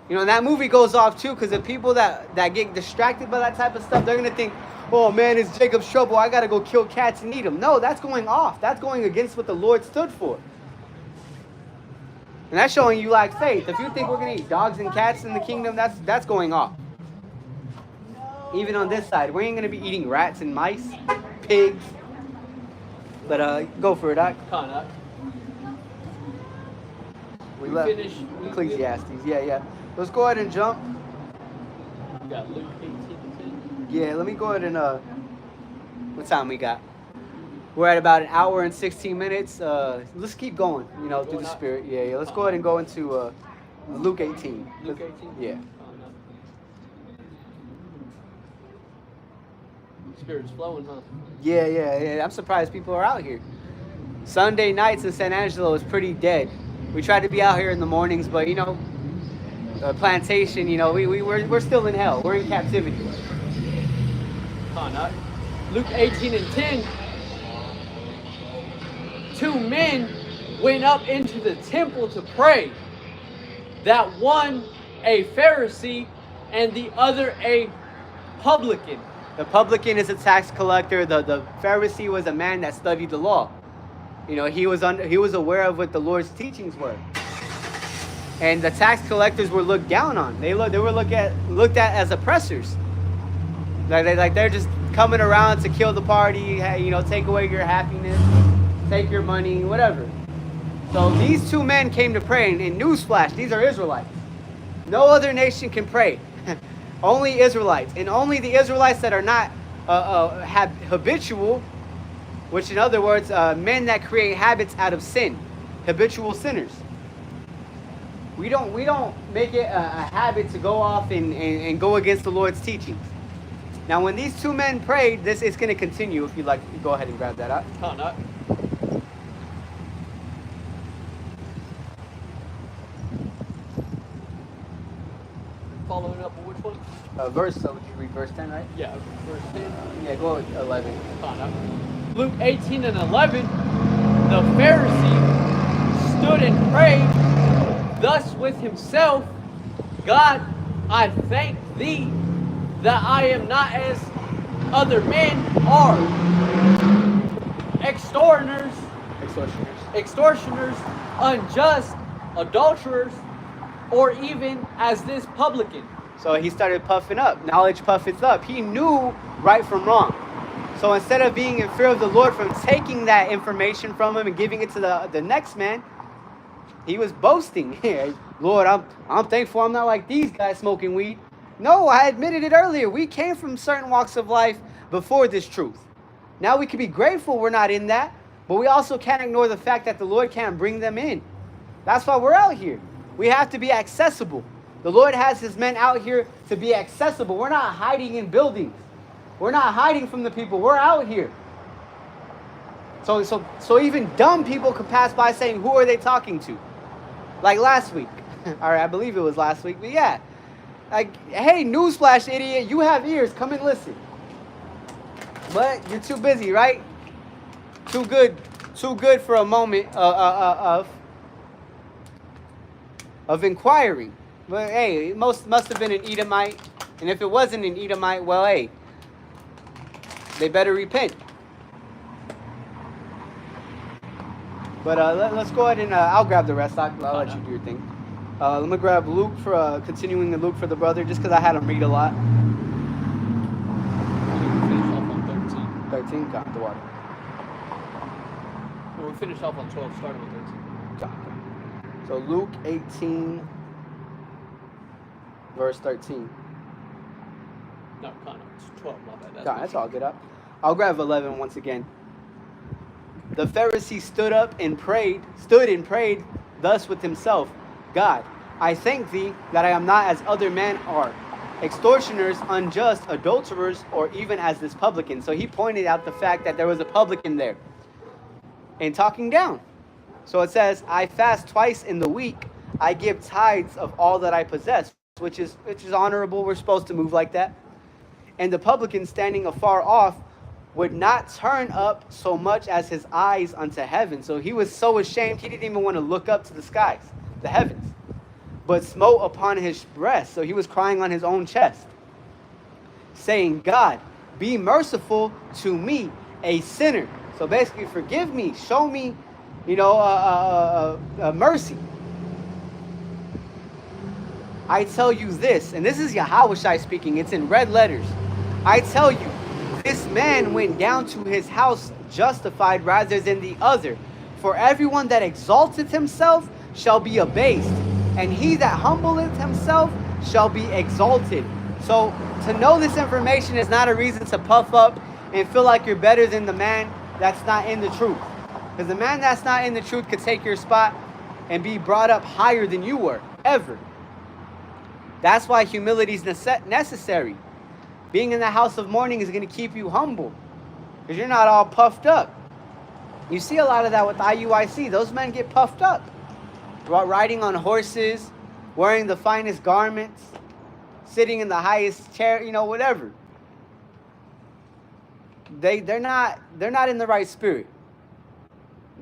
You know, and that movie goes off too, because the people that get distracted by that type of stuff, they're going to think, oh man, it's Jacob's trouble. I got to go kill cats and eat them. No, that's going off. That's going against what the Lord stood for. And that's showing you lack faith. If you think we're going to eat dogs and cats in the kingdom, that's going off. Even on this side, we ain't going to be eating rats and mice, pigs. But go for it, Doc. We finish Ecclesiastes. Yeah. Let's go ahead and jump. We got Luke 18:10. Yeah, let me go ahead and what time we got? We're at about 1 hour and 16 minutes. Let's keep going, you know, through the Spirit. Yeah. Let's go ahead and go into Luke 18. Luke 18? Yeah. Spirit's flowing, huh? Yeah. I'm surprised people are out here. Sunday nights in San Angelo is pretty dead. We try to be out here in the mornings, but you know, plantation, you know, we're still in hell. We're in captivity. Luke 18:10. 2 men went up into the temple to pray. That one a Pharisee and the other a publican. The publican is a tax collector. The Pharisee was a man that studied the law. You know, he was aware of what the Lord's teachings were. And the tax collectors were looked down on. They were looked at as oppressors. Like they're just coming around to kill the party, you know, take away your happiness, take your money, whatever. So these 2 men came to pray, and newsflash, these are Israelites. No other nation can pray. Only Israelites, and only the Israelites that are not habitual, which in other words, men that create habits out of sin, habitual sinners. We don't make it a habit to go off and go against the Lord's teachings. Now, when these 2 men prayed, this is going to continue. If you'd like, go ahead and grab that up. Following up on which one? So would you read verse 10, right? Yeah, verse 10. Yeah, go with 11. Luke 18:11. The Pharisee stood and prayed thus with himself, God, I thank thee that I am not as other men are. Extortioners, unjust, adulterers, or even as this publican. So he started puffing up. Knowledge puffeth up. He knew right from wrong. So instead of being in fear of the Lord from taking that information from him and giving it to the next man, he was boasting. Lord, I'm thankful I'm not like these guys smoking weed. No, I admitted it earlier. We came from certain walks of life before this truth. Now we can be grateful we're not in that, but we also can't ignore the fact that the Lord can't bring them in. That's why we're out here. We have to be accessible. The Lord has his men out here to be accessible. We're not hiding in buildings. We're not hiding from the people. We're out here. So even dumb people could pass by saying, who are they talking to? Like last week. All right, I believe it was last week. But yeah. Like, hey, newsflash, idiot. You have ears. Come and listen. But you're too busy, right? Too good for a moment of inquiring. But hey, it must have been an Edomite. And if it wasn't an Edomite, well, hey, they better repent. But let's go ahead and I'll grab the rest. I'll let you do your thing. Let me grab Luke for continuing the Luke for the brother, just because I had him read a lot. Finish off on 13. 13, got the water. Well, we finished off on 12, starting with 13. So Luke 18, verse 13. No, it's 12, my bad. That's all good. I'll grab 11 once again. The Pharisee stood and prayed thus with himself, God, I thank thee that I am not as other men are, extortioners, unjust, adulterers, or even as this publican. So he pointed out the fact that there was a publican there. and talking down. So it says, I fast twice in the week. I give tithes of all that I possess, which is honorable. We're supposed to move like that. And the publican standing afar off would not turn up so much as his eyes unto heaven. So he was so ashamed, he didn't even want to look up to the skies, the heavens, but smote upon his breast. So he was crying on his own chest, saying, God, be merciful to me, a sinner. So basically, forgive me, show me, mercy. I tell you this, and this is Yahawashi speaking, it's in red letters. I tell you, this man went down to his house justified rather than the other. For everyone that exalteth himself shall be abased, and he that humbleth himself shall be exalted. So to know this information is not a reason to puff up and feel like you're better than the man that's not in the truth. Because the man that's not in the truth could take your spot and be brought up higher than you were, ever. That's why humility is necessary. Being in the house of mourning is going to keep you humble, because you're not all puffed up. You see a lot of that with IUIC. Those men get puffed up, riding on horses, wearing the finest garments, sitting in the highest chair, whatever. They're not in the right spirit.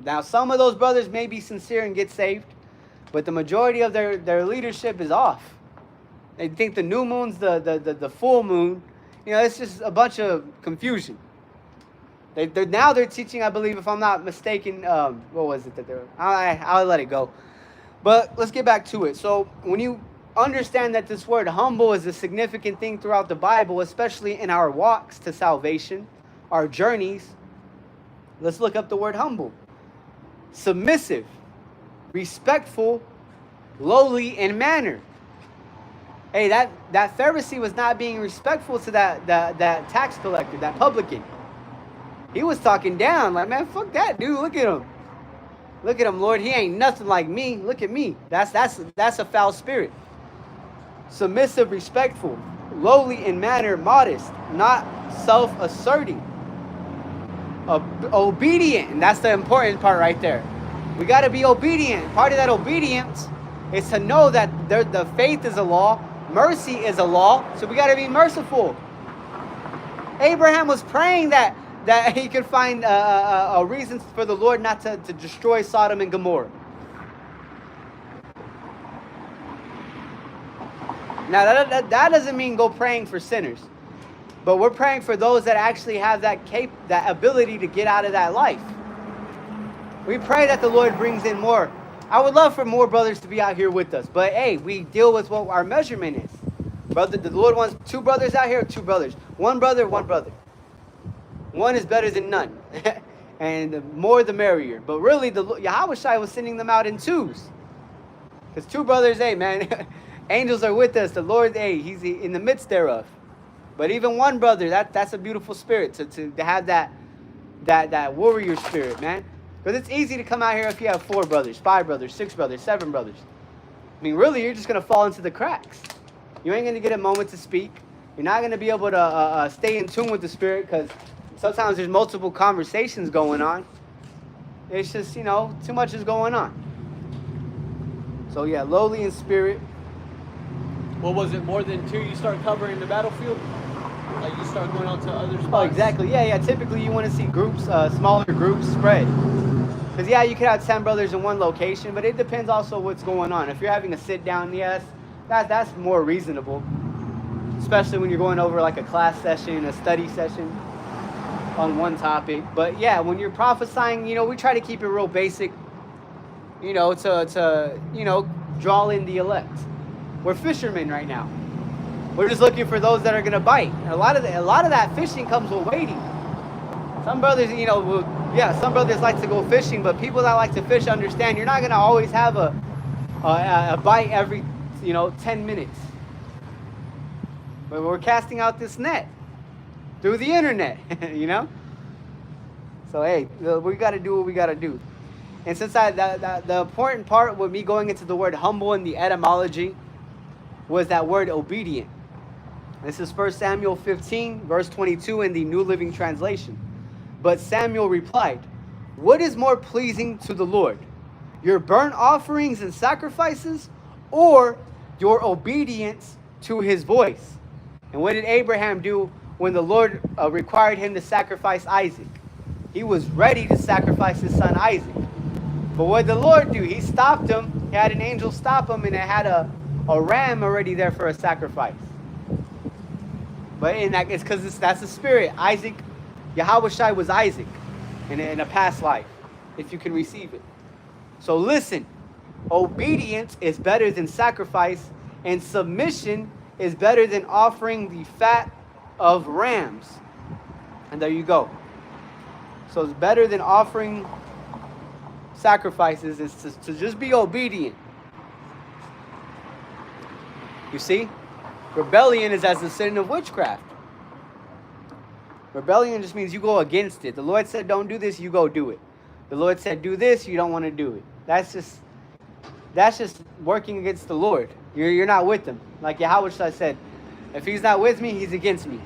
Now, some of those brothers may be sincere and get saved, but the majority of their leadership is off. They think the new moon's the full moon. It's just a bunch of confusion. Now they're teaching, I believe, if I'm not mistaken, what was it that they're... I'll let it go. But let's get back to it. So when you understand that this word humble is a significant thing throughout the Bible, especially in our walks to salvation, our journeys, let's look up the word humble. Submissive, respectful, lowly in manner. Hey, that Pharisee was not being respectful to that tax collector, that publican. He was talking down, like, man, fuck that dude. Look at him. Look at him, Lord. He ain't nothing like me. Look at me. That's a foul spirit. Submissive, respectful, lowly in manner, modest, not self-asserting, obedient, and that's the important part right there. We got to be obedient. Part of that obedience is to know that the faith is a law. Mercy is a law, so we got to be merciful. Abraham was praying that he could find a reason for the Lord not to destroy Sodom and Gomorrah. Now, that doesn't mean go praying for sinners, but we're praying for those that actually have that ability to get out of that life. We pray that the Lord brings in more. I would love for more brothers to be out here with us. But hey, we deal with what our measurement is. Brother, the Lord wants 2 brothers out here, 2 brothers. 1 brother, 1 brother. 1 is better than none. And the more the merrier. But really, Yahawashi was sending them out in 2s. Because 2 brothers, hey man, angels are with us. The Lord, hey, he's in the midst thereof. But even 1 brother, that's a beautiful spirit to have that warrior spirit, man. Because it's easy to come out here if you have 4 brothers, 5 brothers, 6 brothers, 7 brothers. I mean, really, you're just going to fall into the cracks. You ain't going to get a moment to speak. You're not going to be able to stay in tune with the Spirit, because sometimes there's multiple conversations going on. It's just, too much is going on. So, yeah, lowly in spirit. Well, was it more than 2 you start covering the battlefield? Like you start going on to other spots? Oh, exactly. Yeah. Typically, you want to see groups, smaller groups spread. Because, yeah, you could have 10 brothers in one location, but it depends also what's going on. If you're having a sit-down, yes, that's more reasonable. Especially when you're going over like a class session, a study session on one topic. But, yeah, when you're prophesying, we try to keep it real basic, to draw in the elect. We're fishermen right now. We're just looking for those that are going to bite. And a lot of that fishing comes with waiting. Some brothers, some brothers like to go fishing, but people that like to fish understand you're not going to always have a bite every, 10 minutes. But we're casting out this net through the internet, So, hey, we got to do what we got to do. And since the important part with me going into the word humble in the etymology was that word obedient. This is 1 Samuel 15, verse 22 in the New Living Translation. But Samuel replied, what is more pleasing to the Lord? Your burnt offerings and sacrifices, or your obedience to his voice? And what did Abraham do when the Lord required him to sacrifice Isaac? He was ready to sacrifice his son Isaac. But what did the Lord do? He stopped him. He had an angel stop him, and it had a ram already there for a sacrifice. But it's because that's the spirit. Isaac, Yahawashi was Isaac in a past life, if you can receive it. So listen, obedience is better than sacrifice, and submission is better than offering the fat of rams. And there you go. So it's better than offering sacrifices is to just be obedient. You see? Rebellion is as the sin of witchcraft. Rebellion just means you go against it. The Lord said don't do this, you go do it. The Lord said do this, you don't want to do it. That's just working against the Lord. You're not with him. Like Yahawashi said, if he's not with me, he's against me.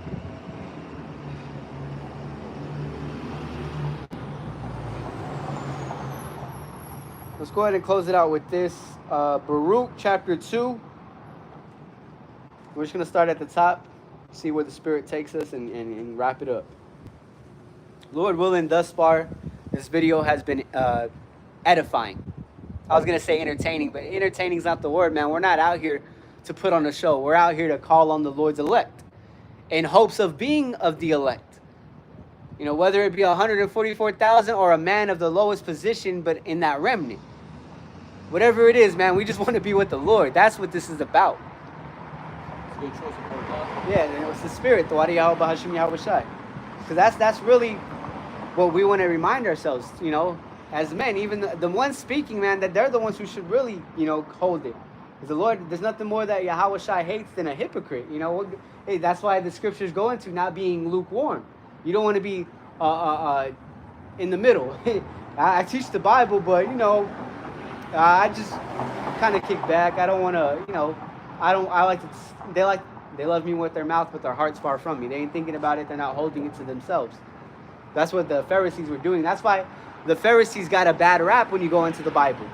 Let's go ahead and close it out with this. Baruch chapter 2. We're just going to start at the top, see where the Spirit takes us, and wrap it up. Lord willing, thus far, this video has been edifying. I was going to say entertaining, but entertaining is not the word, man. We're not out here to put on a show. We're out here to call on the Lord's elect in hopes of being of the elect. You know, whether it be 144,000 or a man of the lowest position, but in that remnant. Whatever it is, man, we just want to be with the Lord. That's what this is about. Yeah, it's the Spirit, the YAHAWAH, BAHASHAM, Yahawashi. Because that's really what we want to remind ourselves, you know, as men. Even the ones speaking, man, that they're the ones who should really, you know, hold it. Because the Lord, there's nothing more that Yahawashi hates than a hypocrite. You know, hey, that's why the scriptures go into not being lukewarm. You don't want to be in the middle. I teach the Bible, but, you know, I just kind of kick back. I don't want to, you know, I like to, they love me with their mouth, but their heart's far from me. They ain't thinking about it. They're not holding it to themselves. That's what the Pharisees were doing. That's why the Pharisees got a bad rap when you go into the Bible.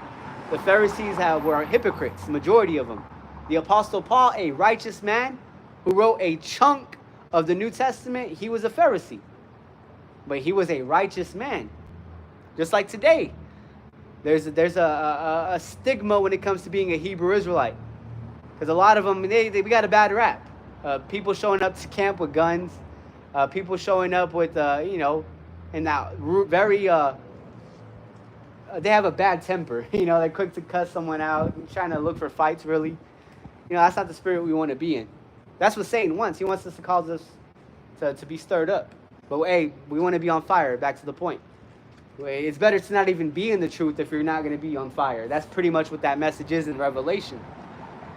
The Pharisees were hypocrites, the majority of them. The Apostle Paul, a righteous man who wrote a chunk of the New Testament, he was a Pharisee. But he was a righteous man. Just like today. There's a stigma when it comes to being a Hebrew Israelite. Because a lot of them, we got a bad rap. People showing up to camp with guns. People showing up with, you know, and that very, they have a bad temper. You know, they're quick to cuss someone out, trying to look for fights, really. You know, that's not the spirit we want to be in. That's what Satan wants. He wants us to cause us to be stirred up. But, hey, we want to be on fire, back to the point. It's better to not even be in the truth if you're not going to be on fire. That's pretty much what that message is in Revelation.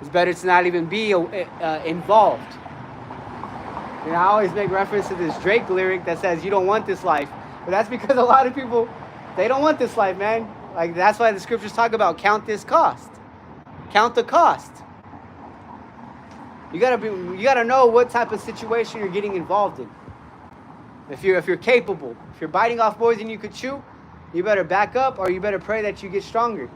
It's better to not even be involved. And I always make reference to this Drake lyric that says, you don't want this life. But that's because a lot of people, they don't want this life, man. Like, that's why the scriptures talk about count this cost. Count the cost. You gotta know what type of situation you're getting involved in. If you're capable, if you're biting off more than you could chew, you better back up, or you better pray that you get stronger.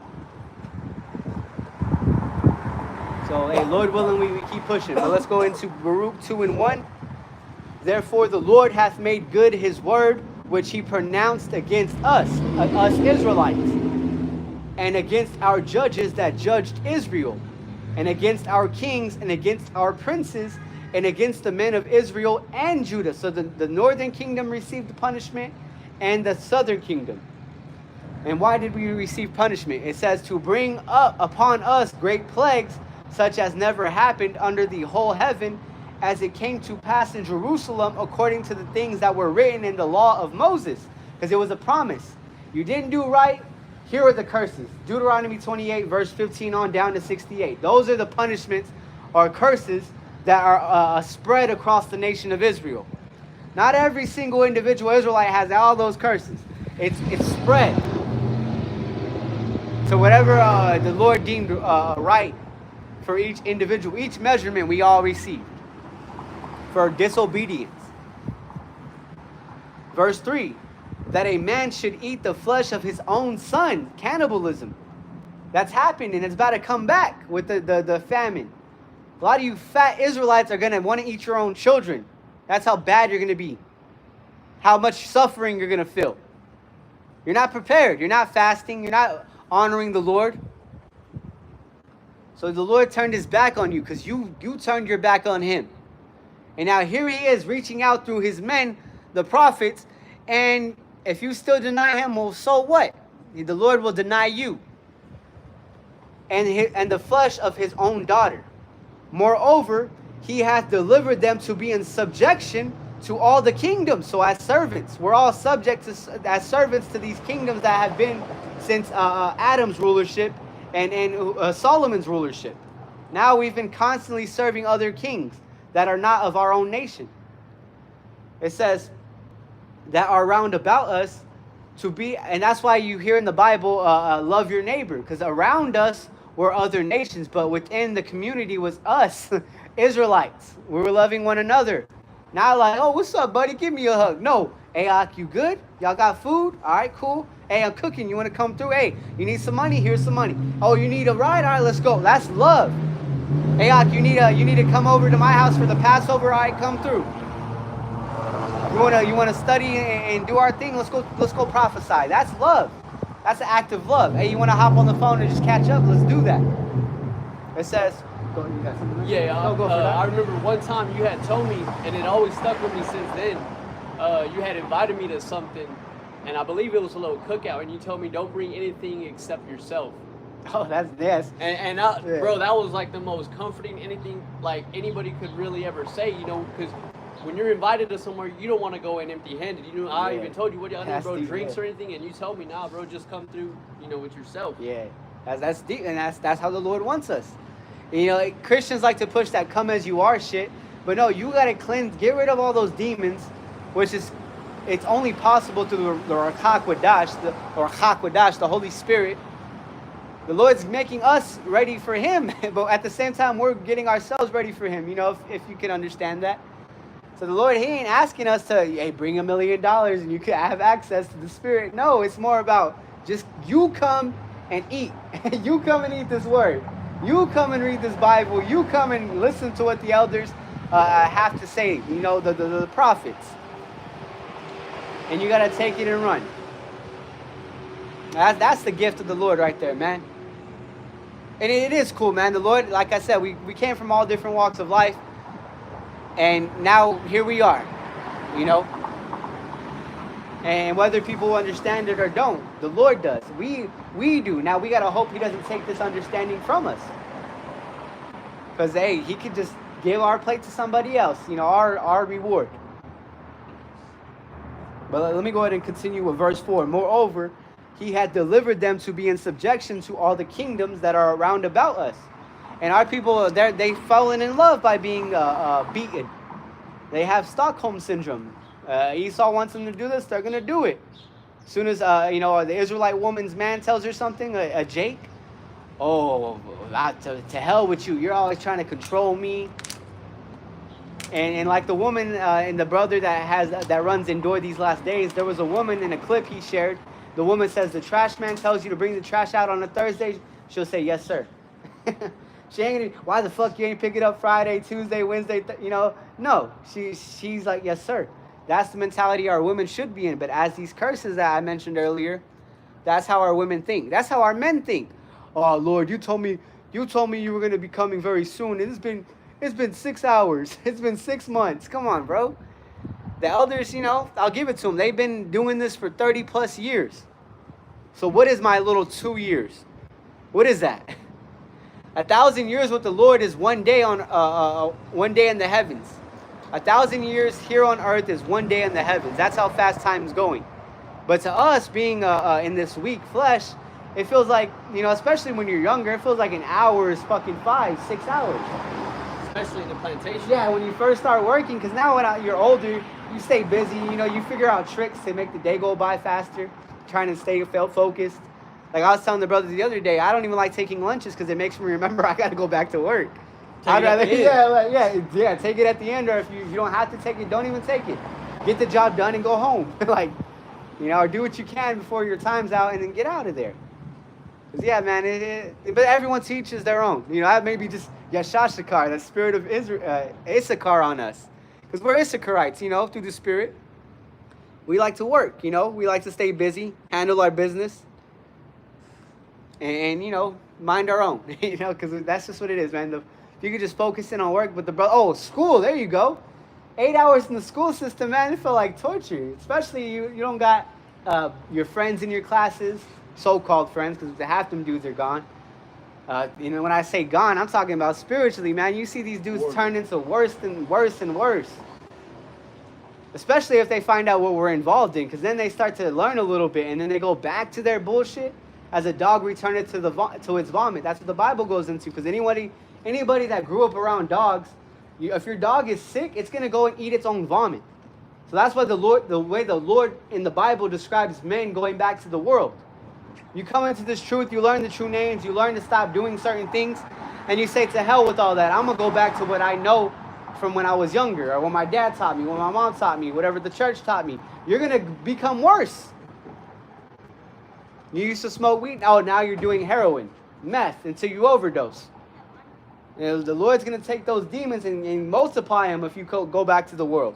So, hey, Lord willing, we keep pushing. But let's go into Baruch 2:1. Therefore the Lord hath made good his word, which he pronounced against us Israelites, and against our judges that judged Israel, and against our kings, and against our princes, and against the men of Israel and Judah. So the northern kingdom received the punishment, and the southern kingdom. And why did we receive punishment? It says to bring up upon us great plagues, such as never happened under the whole heaven, as it came to pass in Jerusalem, according to the things that were written in the law of Moses. Because it was a promise. You didn't do right, here are the curses. Deuteronomy 28, verse 15 on down to 68. Those are the punishments or curses that are spread across the nation of Israel. Not every single individual Israelite has all those curses. It's spread to whatever the Lord deemed right for each individual. Each measurement we all received for disobedience. Verse 3. that a man should eat the flesh of his own son. Cannibalism. That's happening. It's about to come back with the famine. A lot of you fat Israelites are going to want to eat your own children. That's how bad you're going to be. How much suffering you're going to feel. You're not prepared. You're not fasting. You're not honoring the Lord. So the Lord turned his back on you because you turned your back on him. And now here he is reaching out through his men, the prophets. And if you still deny him, well, so what? The Lord will deny you. And the flesh of his own daughter. Moreover, he hath delivered them to be in subjection to all the kingdoms. So as servants, we're all subject to, as servants to these kingdoms that have been since Adam's rulership and Solomon's rulership. Now we've been constantly serving other kings that are not of our own nation. It says that are round about us to be, and that's why you hear in the Bible, love your neighbor, because around us were other nations, but within the community was us, Israelites. We were loving one another. Not like, oh, what's up, buddy? Give me a hug. No. Hey, Ak, you good? Y'all got food? All right, cool. Hey, I'm cooking. You want to come through? Hey, you need some money? Here's some money. Oh, you need a ride? All right, let's go. That's love. Hey, Ak, you need to come over to my house for the Passover? All right, come through. You wanna study and do our thing? Let's go prophesy. That's love. That's an act of love. Hey, you wanna hop on the phone and just catch up? Let's do that. It says, go, you got something? Yeah, go for that. I remember one time you had told me, and it always stuck with me since then. You had invited me to something, and I believe it was a little cookout, and you told me don't bring anything except yourself. Oh, that's yes. And I, yeah. Bro, that was like the most comforting anything like anybody could really ever say, you know, because when you're invited to somewhere, you don't want to go in empty-handed. You know, I even told you, what y'all need, bro, drinks or anything, and you told me, nah, bro, just come through, you know, with yourself. Yeah, that's deep, and that's how the Lord wants us. And, you know, like, Christians like to push that come as you are shit, but no, you gotta cleanse, get rid of all those demons, which is, it's only possible through the Rawchaa, the Holy Spirit. The Lord's making us ready for Him, but at the same time, we're getting ourselves ready for Him. You know, if you can understand that. So the Lord, He ain't asking us to, hey, bring $1 million and you can have access to the Spirit. No, it's more about just you come and eat. You come and eat this Word. You come and read this Bible. You come and listen to what the elders have to say. You know, the prophets. And you got to take it and run. That's the gift of the Lord right there, man. And it is cool, man. The Lord, like I said, we came from all different walks of life. And now here we are, you know. And whether people understand it or don't, the Lord does. We do. Now we got to hope He doesn't take this understanding from us. Because, hey, He could just give our plate to somebody else, you know, our reward. But let me go ahead and continue with verse 4. Moreover, He had delivered them to be in subjection to all the kingdoms that are around about us. And our people, they've fallen in love by being beaten. They have Stockholm syndrome. Esau wants them to do this, they're going to do it. As soon as, you know, the Israelite woman's man tells her something, a Jake, oh, to hell with you. You're always trying to control me. And like the woman and the brother that runs Endure These Last Days, there was a woman in a clip he shared. The woman says the trash man tells you to bring the trash out on a Thursday. She'll say, yes, sir. She ain't gonna, why the fuck you ain't pick it up Friday, Tuesday, Wednesday, you know? No, she's like, yes, sir. That's the mentality our women should be in. But as these curses that I mentioned earlier, that's how our women think. That's how our men think. Oh, Lord, you told me you were going to be coming very soon. It's been 6 hours. It's been 6 months. Come on, bro. The elders, you know, I'll give it to them. They've been doing this for 30 plus years. So what is my little 2 years? What is that? 1,000 years with the Lord is 1 day on 1 day in the heavens. 1,000 years here on earth is 1 day in the heavens. That's how fast time is going. But to us, being in this weak flesh, it feels like, you know, especially when you're younger, it feels like an hour is fucking 5, 6 hours. Especially in the plantation. Yeah, when you first start working, because now when you're older, you stay busy. You know, you figure out tricks to make the day go by faster, trying to stay focused. Like I was telling the brothers the other day, I don't even like taking lunches because it makes me remember I got to go back to work. I'd rather, yeah, take it at the end, or if you don't have to take it, don't even take it. Get the job done and go home. Like, You know, or do what you can before your time's out and then get out of there. Because, yeah, man, but everyone teaches their own. You know, that maybe just Yashashakar, that spirit of Issachar on us. Because we're Issacharites, you know, through the spirit. We like to work, you know. We like to stay busy, handle our business. And you know, mind our own, you know, because that's just what it is, man. You could just focus in on work, but school, there you go. 8 hours in the school system, man, it felt like torture. Especially you don't got your friends in your classes, so-called friends, because half them dudes are gone. You know, when I say gone, I'm talking about spiritually, man. You see these dudes turn into worse and worse. Especially if they find out what we're involved in, because then they start to learn a little bit, and then they go back to their bullshit. As a dog returneth to its vomit. That's what the Bible goes into. Because anybody that grew up around dogs, if your dog is sick, it's gonna go and eat its own vomit. So that's why the way the Lord in the Bible describes men going back to the world. You come into this truth, you learn the true names, you learn to stop doing certain things, and you say, to hell with all that. I'm gonna go back to what I know from when I was younger, or what my dad taught me, what my mom taught me, whatever the church taught me. You're gonna become worse. You used to smoke weed. Oh, now you're doing heroin, meth, until you overdose. You know, the Lord's going to take those demons and multiply them if you go back to the world.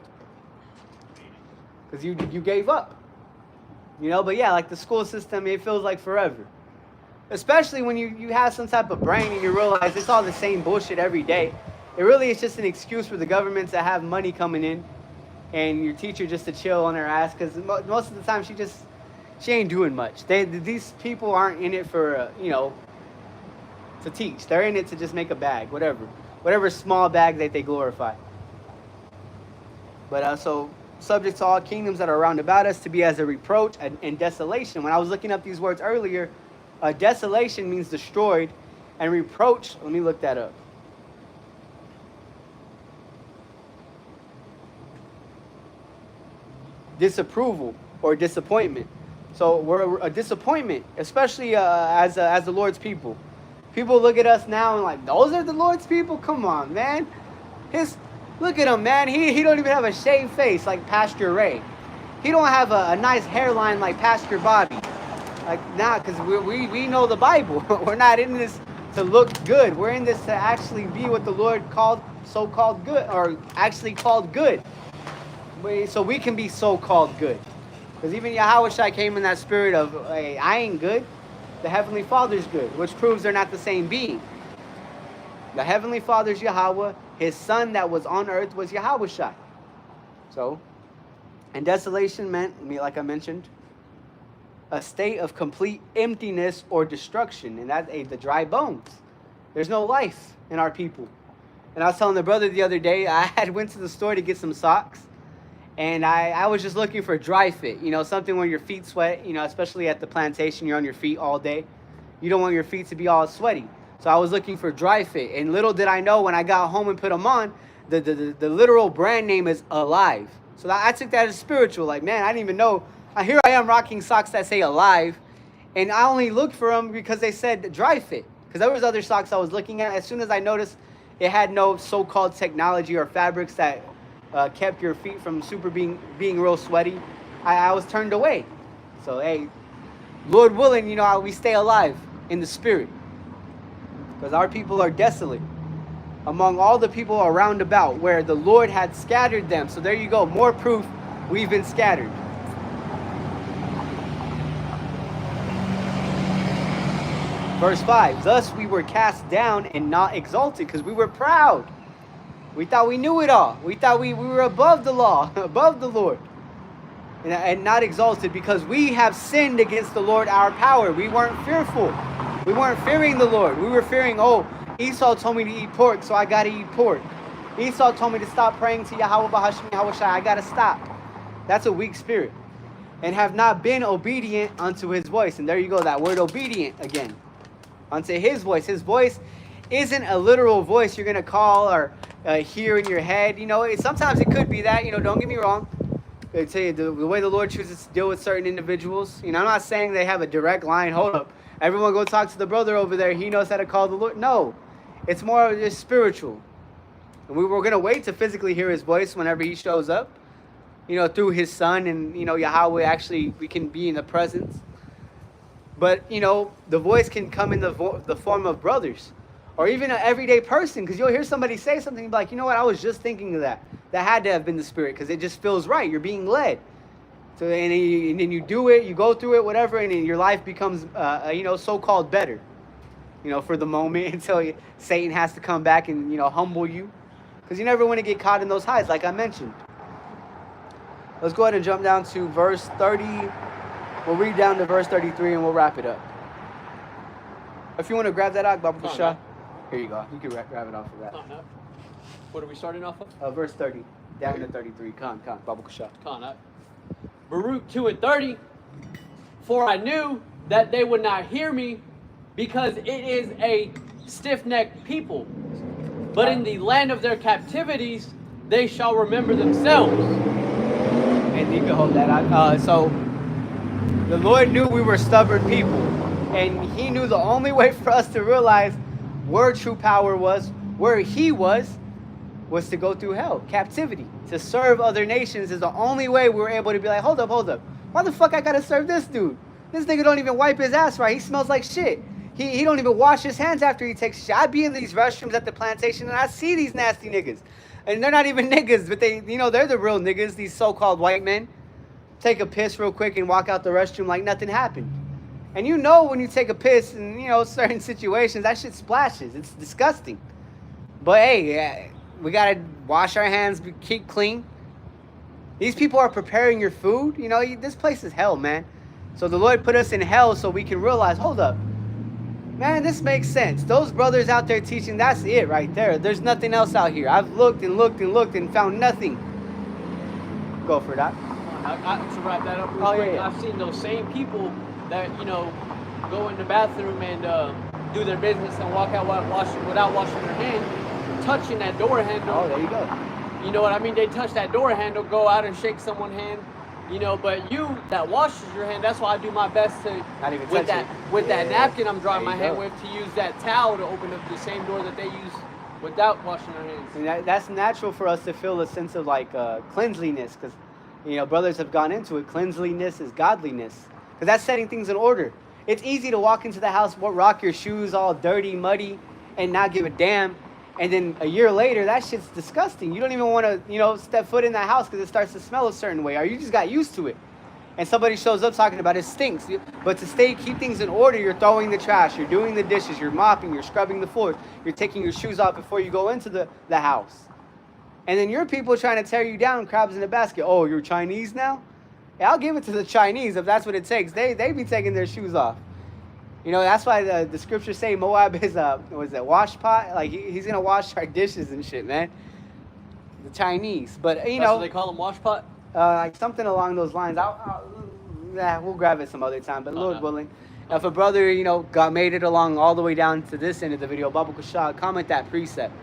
Because you gave up. You know, but yeah, like the school system, it feels like forever. Especially when you have some type of brain and you realize it's all the same bullshit every day. It really is just an excuse for the government to have money coming in and your teacher just to chill on her ass. Because most of the time she ain't doing much. These people aren't in it for, you know, to teach. They're in it to just make a bag, whatever small bag that they glorify. But so, subject to all kingdoms that are round about us, to be as a reproach and desolation. When I was looking up these words earlier, desolation means destroyed, and reproach, let me look that up. Disapproval or disappointment. So we're a disappointment, especially as the Lord's people. People look at us now and like, those are the Lord's people? Come on, man. Look at him, man. He don't even have a shaved face like Pastor Ray. He don't have a nice hairline like Pastor Bobby. Like, nah, because we know the Bible. We're not in this to look good. We're in this to actually be what the Lord called so-called good, or actually called good. So we can be so-called good. Because even Yahawashi came in that spirit of, hey, I ain't good. The Heavenly Father's good, which proves they're not the same being. The Heavenly Father's Yahweh. His son that was on earth was Yahawashi. So, and desolation meant, like I mentioned, a state of complete emptiness or destruction. And that the dry bones. There's no life in our people. And I was telling the brother the other day, I went to the store to get some socks. And I was just looking for dry fit, you know, something where your feet sweat, you know, especially at the plantation, you're on your feet all day. You don't want your feet to be all sweaty. So I was looking for dry fit. And little did I know when I got home and put them on, the literal brand name is Alive. So I took that as spiritual. Like, man, I didn't even know. Here I am rocking socks that say Alive. And I only looked for them because they said dry fit. Because there was other socks I was looking at. As soon as I noticed it had no so-called technology or fabrics that kept your feet from being real sweaty, I was turned away. So, hey, Lord willing, you know, we stay alive in the spirit. Because our people are desolate among all the people around about where the Lord had scattered them. So there you go, more proof we've been scattered. Verse 5, thus we were cast down and not exalted, because we were proud. We thought we knew it all. We thought we were above the law, above the Lord. And not exalted, because we have sinned against the Lord our power. We weren't fearful. We weren't fearing the Lord. We were fearing, oh, Esau told me to eat pork, so I got to eat pork. Esau told me to stop praying to Yahweh, BAHASHAM, Yahawashi. I got to stop. That's a weak spirit. And have not been obedient unto his voice. And there you go, that word obedient again. Unto his voice. His voice isn't a literal voice you're going to call or hear in your head. You know, sometimes it could be that, you know, don't get me wrong. I tell you, the way the Lord chooses to deal with certain individuals, you know, I'm not saying they have a direct line. Hold up. Everyone go talk to the brother over there. He knows how to call the Lord. No, it's more just spiritual. And we were going to wait to physically hear his voice whenever he shows up. through his son and, Yahweh, actually, we can be in the presence. But, the voice can come in the form of brothers or even an everyday person, because you'll hear somebody say something and be like, you know what, I was just thinking of that. That had to have been the Spirit, because it just feels right. You're being led. So, and then you do it, you go through it, whatever, and then your life becomes, so-called better, for the moment until Satan has to come back and, humble you. Because you never want to get caught in those highs, like I mentioned. Let's go ahead and jump down to verse 30. We'll read down to verse 33 and we'll wrap it up. If you want to grab that, Babu Kusha. Here you go. You can grab it off of that. What are we starting off of? Verse 30. Down to 33. Come, Babu Kusha. Baruch 2 and 30. For I knew that they would not hear me, because it is a stiff-necked people. But in the land of their captivities, they shall remember themselves. And you can hold that out. So the Lord knew we were stubborn people. And he knew the only way for us to realize where true power was, where he was to go through hell, captivity. To serve other nations is the only way we were able to be like, hold up. Why the fuck I gotta serve this dude? This nigga don't even wipe his ass right. He smells like shit. He don't even wash his hands after he takes shit. I be in these restrooms at the plantation and I see these nasty niggas. And they're not even niggas, but they're the real niggas, these so-called white men. Take a piss real quick and walk out the restroom like nothing happened. And when you take a piss in, certain situations, that shit splashes. It's disgusting. But hey, we gotta wash our hands, keep clean. These people are preparing your food. This place is hell, man. So the Lord put us in hell so we can realize, hold up. Man, this makes sense. Those brothers out there teaching, that's it right there. There's nothing else out here. I've looked and found nothing. Go for that. To wrap that up real quick, yeah. I've seen those same people that, go in the bathroom and do their business and walk out without washing their hands, touching that door handle. Oh, there you go. You know what I mean? They touch that door handle, go out and shake someone's hand. But you that washes your hand, that's why I do my best to, not even with that napkin I'm drying my hand go. with, to use that towel to open up the same door that they use without washing their hands. And that's natural for us to feel a sense of cleanliness, because brothers have gone into it. Cleanliness is godliness, because that's setting things in order. It's easy to walk into the house, rock your shoes all dirty, muddy, and not give a damn. And then a year later, that shit's disgusting. You don't even want to, step foot in that house because it starts to smell a certain way, or you just got used to it. And somebody shows up talking about it stinks. But to keep things in order, you're throwing the trash, you're doing the dishes, you're mopping, you're scrubbing the floor, you're taking your shoes off before you go into the house. And then your people trying to tear you down, crabs in the basket. Oh, you're Chinese now? Yeah, I'll give it to the Chinese if that's what it takes. They be taking their shoes off. That's why the scriptures say Moab is wash pot. Like he's gonna wash our dishes and shit, man. The Chinese, but That's what they call them, wash pot. Like something along those lines. We'll grab it some other time. But Lord willing, if a brother made it along all the way down to this end of the video, Babu Kusha, comment that precept.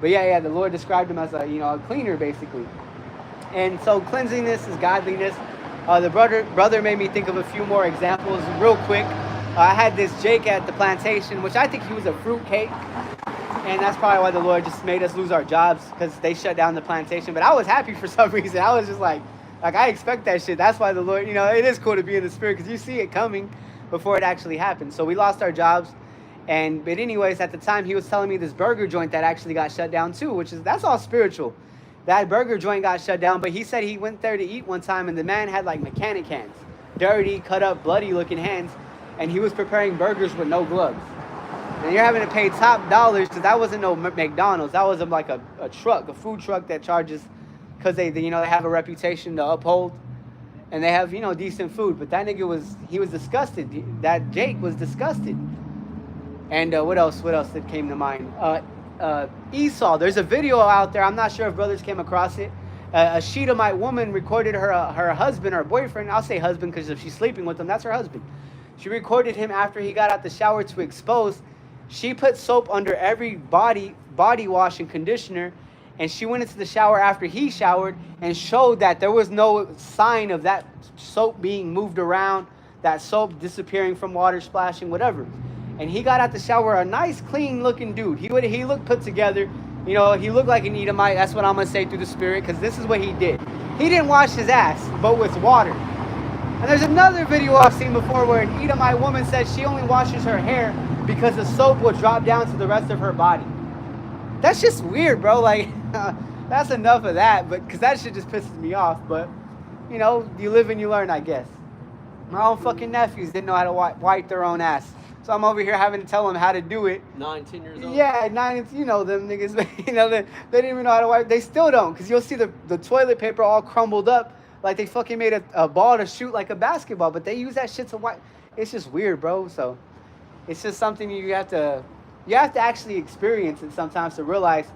But yeah, the Lord described him as a cleaner basically. And so cleanliness is godliness. The brother made me think of a few more examples real quick. I had this Jake at the plantation, which I think he was a fruitcake. And that's probably why the Lord just made us lose our jobs, because they shut down the plantation. But I was happy for some reason. I was just like I expect that shit. That's why the Lord, it is cool to be in the spirit, because you see it coming before it actually happens. So we lost our jobs. But anyways, at the time, he was telling me this burger joint that actually got shut down too, that's all spiritual. That burger joint got shut down, but he said he went there to eat one time, and the man had mechanic hands. Dirty, cut up, bloody looking hands. And he was preparing burgers with no gloves. And you're having to pay top dollars, because that wasn't no McDonald's. That was a truck, a food truck that charges, because they have a reputation to uphold, and they have decent food. But that nigga was disgusted. That Jake was disgusted. And what else that came to mind? Esau. There's a video out there. I'm not sure if brothers came across it. A Shedemite woman recorded her husband or boyfriend. I'll say husband, because if she's sleeping with him, that's her husband. She recorded him after he got out the shower to expose. She put soap under every body wash and conditioner, and she went into the shower after he showered and showed that there was no sign of that soap being moved around, that soap disappearing from water splashing, whatever. And he got out the shower a nice, clean-looking dude. He looked put together. He looked like an Edomite. That's what I'm going to say through the Spirit, because this is what he did. He didn't wash his ass, but with water. And there's another video I've seen before where an Edomite woman said she only washes her hair because the soap will drop down to the rest of her body. That's just weird, bro. Like, that's enough of that, but because that shit just pisses me off. But, you know, you live and you learn, I guess. My own fucking nephews didn't know how to wipe their own ass. So I'm over here having to tell them how to do it. 9, 10 years old? Yeah, 9, you know, them niggas, you know, they didn't even know how to wipe. They still don't, because you'll see the toilet paper all crumbled up, like they fucking made a ball to shoot like a basketball, but they use that shit to wipe. It's just weird, bro. So it's just something you have to actually experience it sometimes to realize